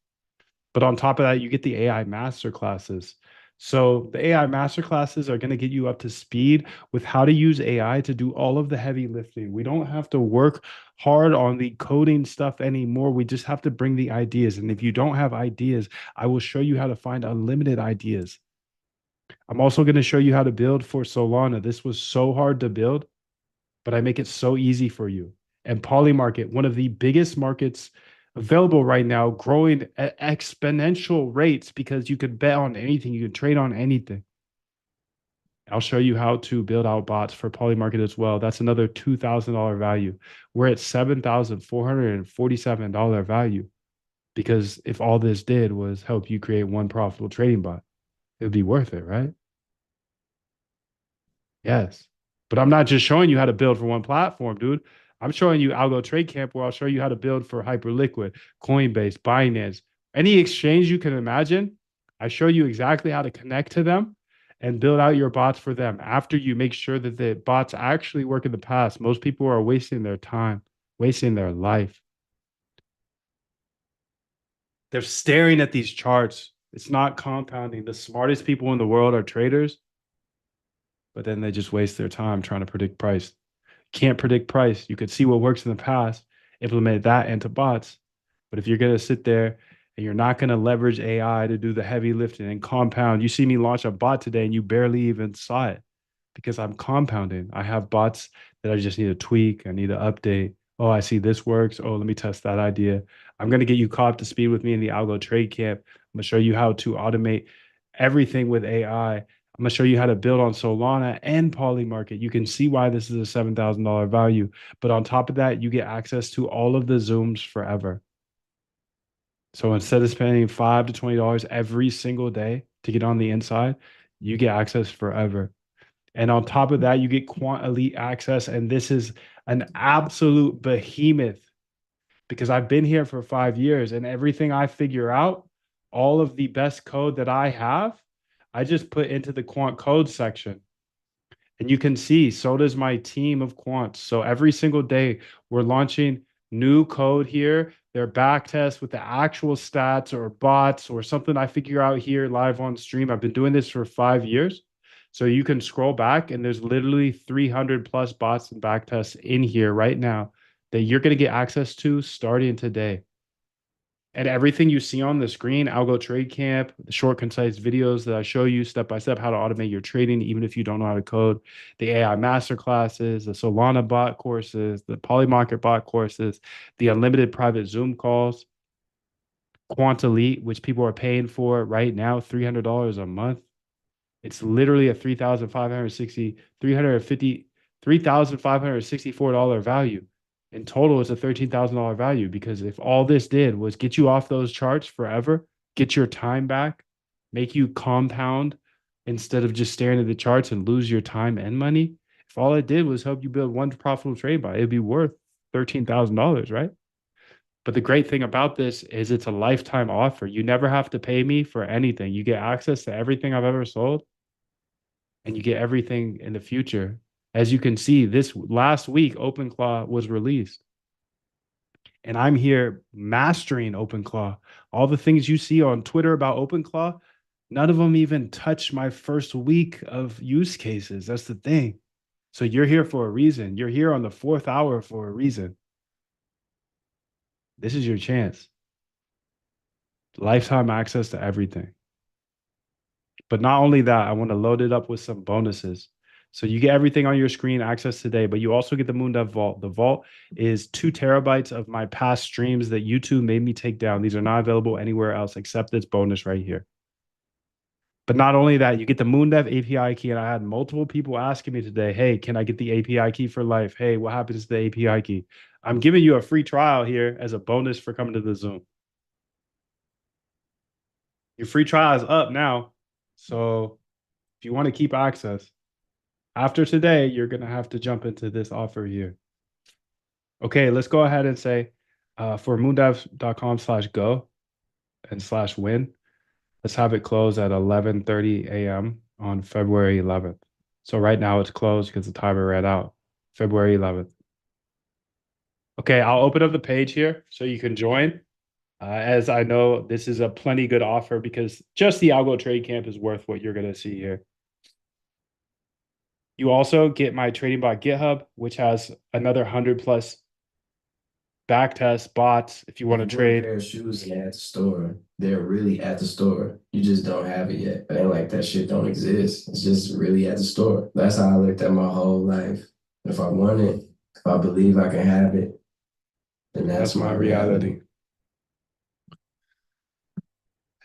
But on top of that, you get the AI master classes. So the AI master classes are going to get you up to speed with how to use AI to do all of the heavy lifting. We don't have to work hard on the coding stuff anymore. We just have to bring the ideas. And if you don't have ideas, I will show you how to find unlimited ideas. I'm also going to show you how to build for Solana. This was so hard to build, but I make it so easy for you. And Polymarket, one of the biggest markets available right now, growing at exponential rates because you could bet on anything, you can trade on anything. I'll show you how to build out bots for Polymarket as well. That's another $2,000 value. We're at $7,447 value, because if all this did was help you create one profitable trading bot, it would be worth it, right? Yes. But I'm not just showing you how to build for one platform, dude. I'm showing you Algo Trade Camp, where I'll show you how to build for Hyperliquid, Coinbase, Binance, any exchange you can imagine. I show you exactly how to connect to them and build out your bots for them after you make sure that the bots actually work in the past. Most people are wasting their time, wasting their life. They're staring at these charts. It's not compounding. The smartest people in the world are traders, but then they just waste their time trying to predict price. Can't predict price. You could see what works in the past, implement that into bots. But if you're going to sit there and you're not going to leverage AI to do the heavy lifting and compound, you see me launch a bot today and you barely even saw it because I'm compounding. I have bots that I just need to tweak. I need to update. Oh, I see this works. Oh, let me test that idea. I'm going to get you caught up to speed with me in the Algo Trade Camp. I'm going to show you how to automate everything with AI. I'm going to show you how to build on Solana and Polymarket. You can see why this is a $7,000 value. But on top of that, you get access to all of the Zooms forever. So instead of spending $5 to $20 every single day to get on the inside, you get access forever. And on top of that, you get Quant Elite access. And this is an absolute behemoth, because I've been here for 5 years and everything I figure out, all of the best code that I have, I just put into the quant code section. And you can see, so does my team of quants. So every single day, we're launching new code here. They're back tests with the actual stats or bots or something I figure out here live on stream. I've been doing this for 5 years. So you can scroll back and there's literally 300 plus bots and back tests in here right now that you're going to get access to starting today. And everything you see on the screen, Algo Trade Camp, the short, concise videos that I show you step by step how to automate your trading, even if you don't know how to code, the AI masterclasses, the Solana bot courses, the Polymarket bot courses, the unlimited private Zoom calls, Quant Elite, which people are paying for right now, $300 a month. It's literally a $3,564 value. In total, it's a $13,000 value because if all this did was get you off those charts forever, get your time back, make you compound instead of just staring at the charts and lose your time and money, if all it did was help you build one profitable trade buy, it'd be worth $13,000, right? But the great thing about this is it's a lifetime offer. You never have to pay me for anything. You get access to everything I've ever sold and you get everything in the future. As you can see, this last week, OpenClaw was released. And I'm here mastering OpenClaw. All the things you see on Twitter about OpenClaw, none of them even touch my first week of use cases. That's the thing. So you're here for a reason. You're here on the 4th hour for a reason. This is your chance. Lifetime access to everything. But not only that, I want to load it up with some bonuses. So you get everything on your screen, access today, but you also get the MoonDev Vault. The Vault is 2 terabytes of my past streams that YouTube made me take down. These are not available anywhere else except this bonus right here. But not only that, you get the MoonDev API key. And I had multiple people asking me today, hey, can I get the API key for life? Hey, what happens to the API key? I'm giving you a free trial here as a bonus for coming to the Zoom. Your free trial is up now. So if you want to keep access, after today, you're going to have to jump into this offer here. Okay, let's go ahead and say for moondev.com/go and /win, let's have it close at 11:30 a.m. on February 11th. So right now it's closed because the timer ran out, February 11th. Okay, I'll open up the page here so you can join. As I know, this is a plenty good offer because just the Algo Trade Camp is worth what you're going to see here. You also get my Trading Bot GitHub, which has another 100 plus back tests, bots, if you want to trade. A pair of shoes and they're at the store. They're really at the store. You just don't have it yet. It ain't like that shit don't exist. It's just really at the store. That's how I looked at my whole life. If I want it, if I believe I can have it, then that's my reality.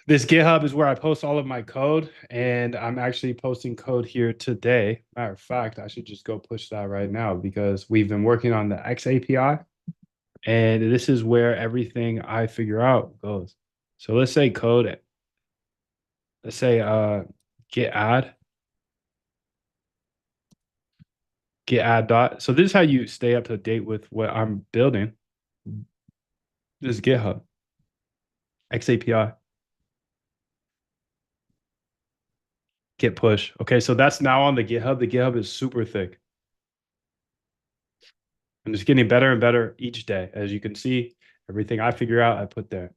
This GitHub is where I post all of my code, and I'm actually posting code here today. Matter of fact, I should just go push that right now because we've been working on the X API, and this is where everything I figure out goes. So let's say code it. Let's say git add dot. So this is how you stay up to date with what I'm building. This is GitHub, X API. Git push. Okay, so that's now on the GitHub. The GitHub is super thick. And it's getting better and better each day. As you can see, everything I figure out, I put there.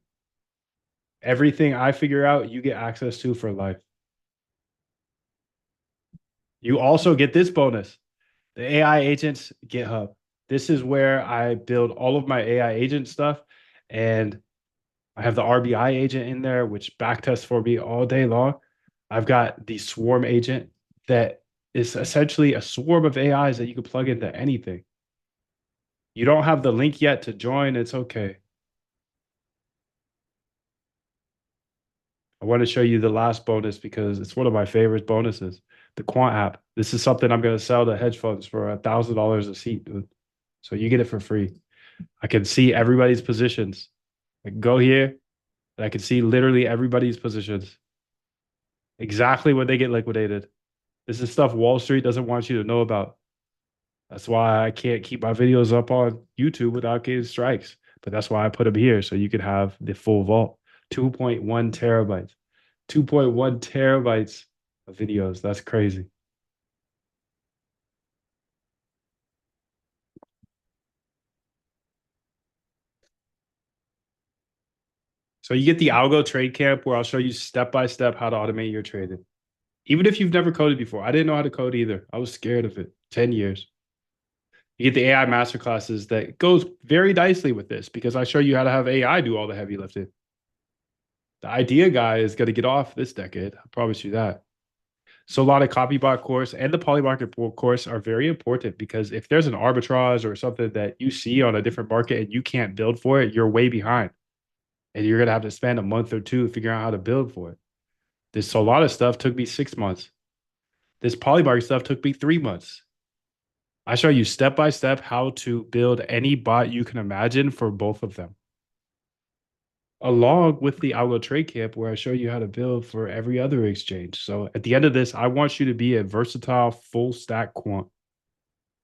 Everything I figure out, you get access to for life. You also get this bonus, the AI Agents GitHub. This is where I build all of my AI agent stuff. And I have the RBI agent in there, which backtests for me all day long. I've got the Swarm agent that is essentially a swarm of AIs that you can plug into anything. You don't have the link yet to join. It's okay. I want to show you the last bonus because it's one of my favorite bonuses, the Quant app. This is something I'm going to sell to hedge funds for $1,000 a seat, dude. So you get it for free. I can see everybody's positions. I can go here and I can see literally everybody's positions. Exactly when they get liquidated. This is stuff Wall Street doesn't want you to know about. That's why I can't keep my videos up on YouTube without getting strikes. But that's why I put them here so you can have the full vault. 2.1 terabytes. 2.1 terabytes of videos. That's crazy. So you get the Algo Trade Camp where I'll show you step by step how to automate your trading. Even if you've never coded before, I didn't know how to code either. I was scared of it. 10 years. You get the AI masterclasses that goes very nicely with this because I show you how to have AI do all the heavy lifting. The idea guy is going to get off this decade. I promise you that. Solana Copybot course and the Polymarket course are very important because if there's an arbitrage or something that you see on a different market and you can't build for it, you're way behind. And you're going to have to spend a month or two figuring out how to build for it. This Solana stuff took me 6 months. This Polymarket stuff took me 3 months. I show you step by step how to build any bot you can imagine for both of them. Along with the Algo Trade Camp, where I show you how to build for every other exchange. So at the end of this, I want you to be a versatile full stack quant.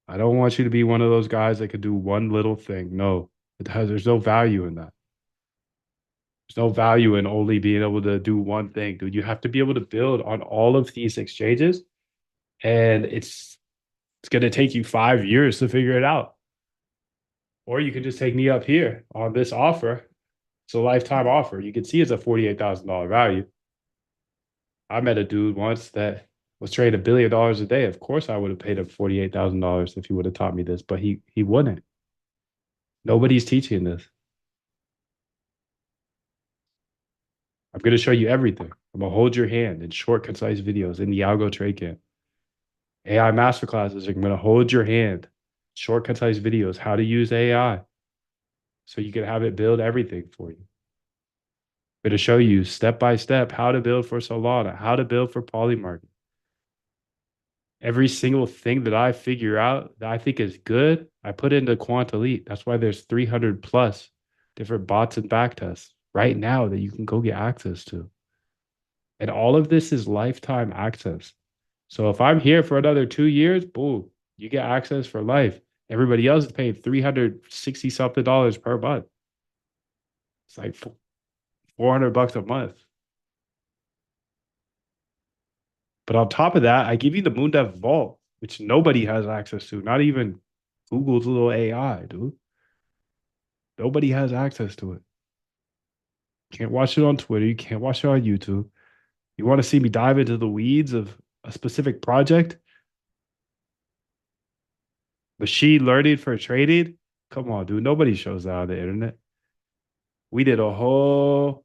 I don't want you to be one of those guys that could do one little thing. No, there's no value in that. There's no value in only being able to do one thing, dude. You have to be able to build on all of these exchanges, and it's going to take you 5 years to figure it out. Or you can just take me up here on this offer. It's a lifetime offer. You can see it's a $48,000 value. I met a dude once that was trading $1 billion a day. Of course, I would have paid him $48,000 if he would have taught me this, but he wouldn't. Nobody's teaching this. I'm going to show you everything. I'm going to hold your hand in short, concise videos in the Algo Trade Camp. AI masterclasses are going to hold your hand. Short, concise videos, how to use AI. So you can have it build everything for you. I'm going to show you step by step how to build for Solana, how to build for Polymarket. Every single thing that I figure out that I think is good, I put into Quant Elite. That's why there's 300 plus different bots and backtests right now that you can go get access to. And all of this is lifetime access. So if I'm here for another 2 years, boom, you get access for life. Everybody else is paying $360 something per month. It's like $400 a month. But on top of that, I give you the MoonDev Vault, which nobody has access to, not even Google's little AI, dude. Nobody has access to it. You can't watch it on Twitter. You can't watch it on YouTube. You want to see me dive into the weeds of a specific project? Machine learning for trading? Come on, dude. Nobody shows that on the internet. We did a whole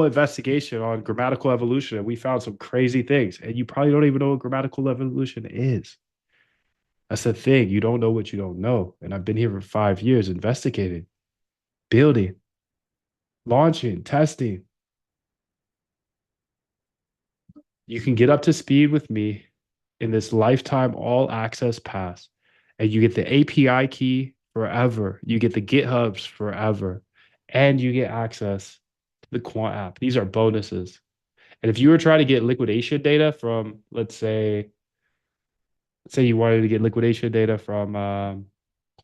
investigation on grammatical evolution, and we found some crazy things. And you probably don't even know what grammatical evolution is. That's the thing. You don't know what you don't know. And I've been here for 5 years investigating, building, launching, testing. You can get up to speed with me in this lifetime all access pass, and you get the API key forever. You get the GitHubs forever, and you get access to the Quant app. These are bonuses. And if you were trying to get liquidation data from, let's say you wanted to get liquidation data from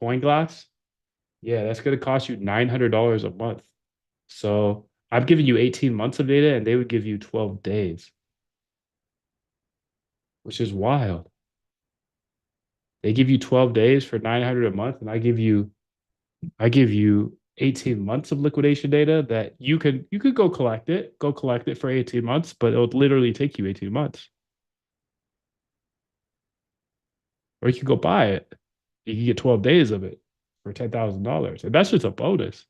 CoinGlass, yeah, that's going to cost you $900 a month. So I'm giving you 18 months of data, and they would give you 12 days, which is wild. They give you 12 days for $900 a month, and I give you 18 months of liquidation data that you could go collect it for 18 months, but it'll literally take you 18 months. Or you can go buy it. You can get 12 days of it for $10,000. And that's just a bonus,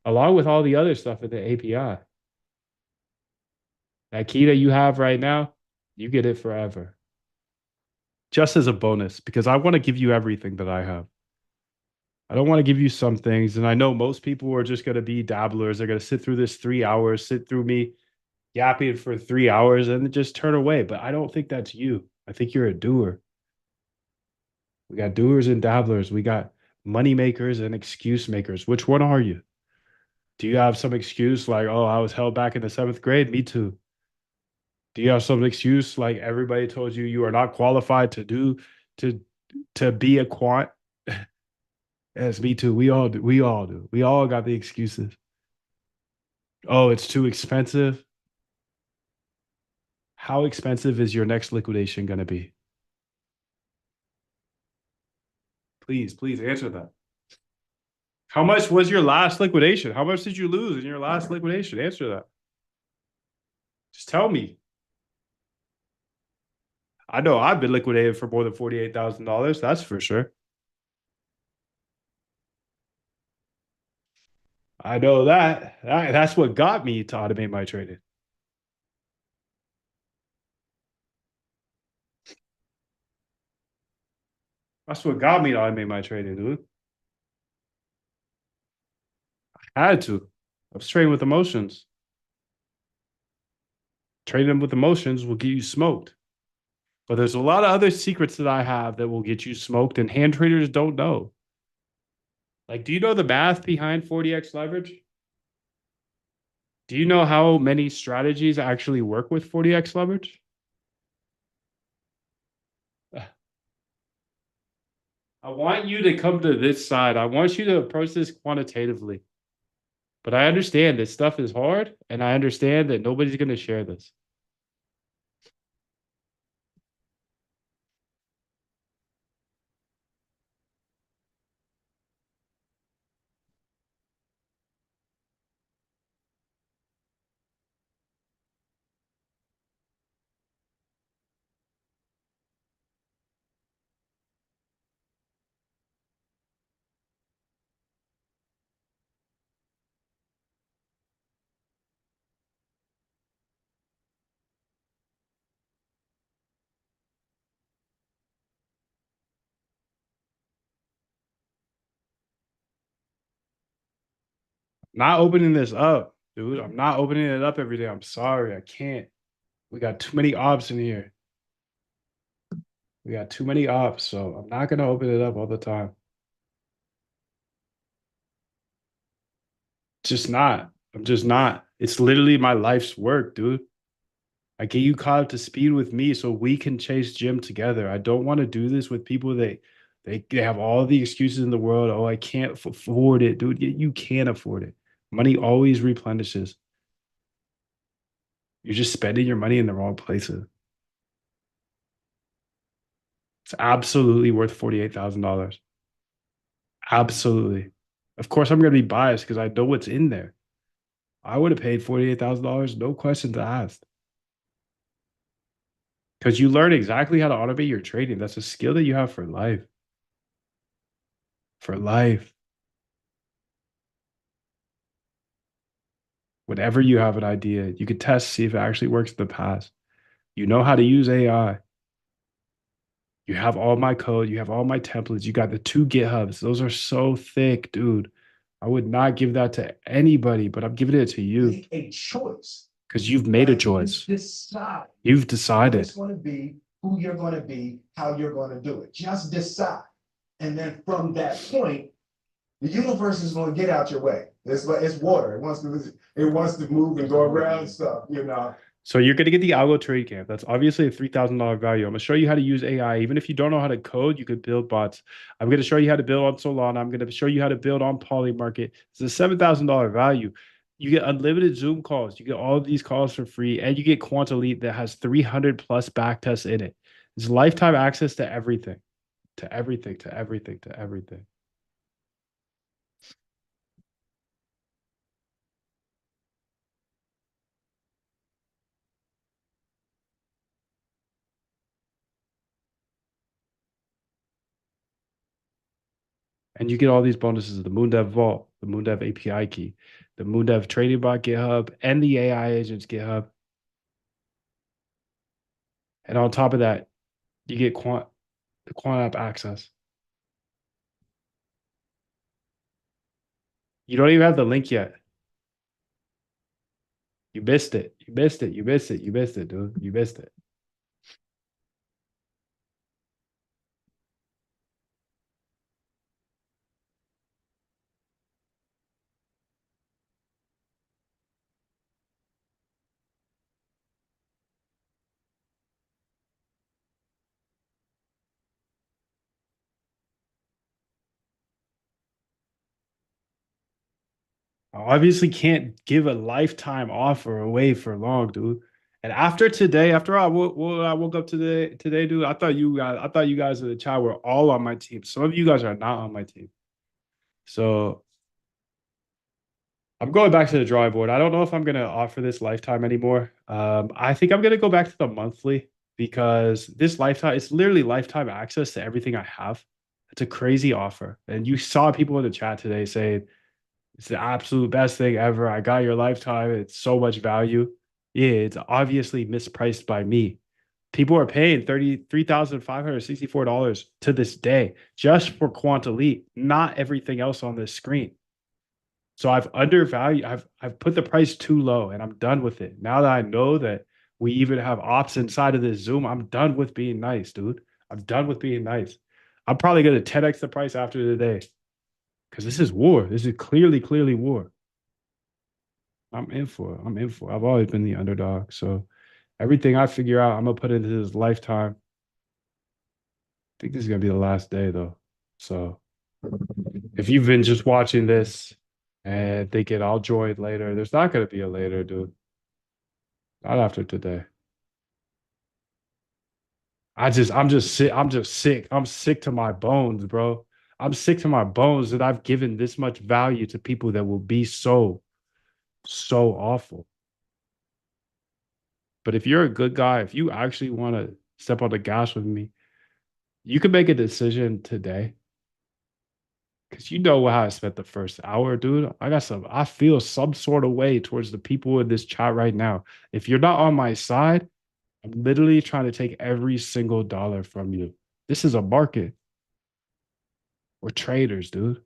along with all the other stuff in the API. That key that you have right now, you get it forever. Just as a bonus, because I want to give you everything that I have. I don't want to give you some things. And I know most people are just going to be dabblers. They're going to sit through this 3 hours, sit through me yapping for 3 hours and then just turn away. But I don't think that's you. I think you're a doer. We got doers and dabblers. We got money makers and excuse makers. Which one are you? Do you have some excuse like, oh, I was held back in the 7th grade? Me too. Do you have some excuse like everybody told you you are not qualified to be a quant? Yes, me too. We all do. We all do. We all got the excuses. Oh, it's too expensive. How expensive is your next liquidation going to be? Please answer that. How much was your last liquidation? How much did you lose in your last liquidation? Answer that. Just tell me. I know I've been liquidated for more than $48,000. That's for sure. I know that. That's what got me to automate my trading. That's what got me to automate my trading, dude. I had to. I was trading with emotions. Trading with emotions will get you smoked. But there's a lot of other secrets that I have that will get you smoked, and hand traders don't know. Like, do you know the math behind 40x leverage? Do you know how many strategies actually work with 40x leverage? I want you to come to this side. I want you to approach this quantitatively. But I understand this stuff is hard, and I understand that nobody's going to share this. Not opening this up, dude. I'm not opening it up every day. I'm sorry. I can't. We got too many ops in here. We got too many ops, so I'm not going to open it up all the time. Just not. I'm just not. It's literally my life's work, dude. I get you caught up to speed with me so we can chase Jim together. I don't want to do this with people that they have all the excuses in the world. Oh, I can't afford it, dude. You can afford it. Money always replenishes. You're just spending your money in the wrong places. It's absolutely worth $48,000. Absolutely. Of course, I'm going to be biased because I know what's in there. I would have paid $48,000, no questions asked. Because you learn exactly how to automate your trading. That's a skill that you have for life. For life. Whenever you have an idea, you can test, see if it actually works in the past. You know how to use AI. You have all my code. You have all my templates. You got the 2 GitHubs. Those are so thick, dude. I would not give that to anybody, but I'm giving it to you Make a choice. because you've made a Right? choice. You decide You've what decided. it's going to be, who you're going to be, how you're going to do it. Just decide. And then from that point, the universe is going to get out your way. It's like it's water. It wants to move and go around stuff, you know. So you're going to get the Algo Trade Camp. That's obviously a $3,000 value. I'm going to show you how to use AI. Even if you don't know how to code, you could build bots. I'm going to show you how to build on Solana. I'm going to show you how to build on Polymarket. It's a $7,000 value. You get unlimited Zoom calls. You get all of these calls for free, and you get Quant Elite that has 300 plus back tests in it. It's lifetime access to everything, to everything, to everything, to everything. And you get all these bonuses: the MoonDev Vault, the MoonDev API key, the MoonDev Trading Bot GitHub, and the AI Agents GitHub. And on top of that, you get the Quant app access. You don't even have the link yet. You missed it. You missed it. You missed it. You missed it, dude. You missed it. I obviously can't give a lifetime offer away for long, dude. And after today, after I woke up today, dude, I thought you guys in the chat were all on my team. Some of you guys are not on my team. So I'm going back to the drawing board. I don't know if I'm gonna offer this lifetime anymore. I think I'm gonna go back to the monthly because this lifetime, it's literally lifetime access to everything I have. It's a crazy offer. And you saw people in the chat today saying it's the absolute best thing ever. I got your lifetime. It's so much value. Yeah, it's obviously mispriced by me. People are paying $33,564 to this day just for Quant Elite, not everything else on this screen. So I've undervalued, I've put the price too low and I'm done with it. Now that I know that we even have ops inside of this Zoom, I'm done with being nice, dude. I'm done with being nice. I'm probably gonna 10x the price after today. Because this is war. This is clearly war. I'm in for it. I'm in for it. I've always been the underdog. So everything I figure out, I'm gonna put into this lifetime. I think this is gonna be the last day though. So if you've been just watching this and thinking I'll join later, there's not gonna be a later, dude. Not after today. I'm just sick. I'm just sick. I'm sick to my bones, bro. I'm sick to my bones that I've given this much value to people that will be so awful. But if you're a good guy, if you actually want to step on the gas with me, you can make a decision today. Cause you know how I spent the first hour, dude. I feel some sort of way towards the people in this chat right now. If you're not on my side, I'm literally trying to take every single dollar from you. This is a market. We're traders, dude.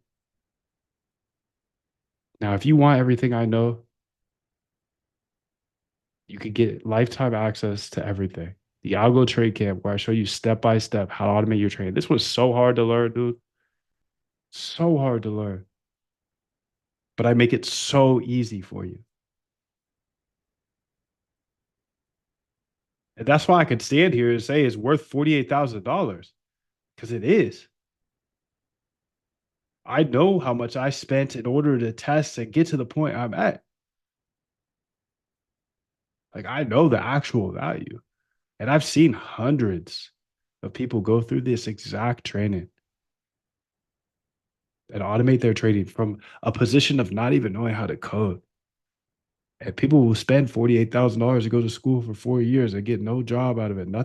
Now, if you want everything I know, you could get lifetime access to everything. The Algo Trade Camp, where I show you step by step how to automate your trade. This was so hard to learn, dude. So hard to learn. But I make it so easy for you. And that's why I could stand here and say it's worth $48,000. Because it is. I know how much I spent in order to test and get to the point I'm at. Like, I know the actual value. And I've seen hundreds of people go through this exact training and automate their trading from a position of not even knowing how to code. And people will spend $48,000 to go to school for 4 years and get no job out of it, nothing.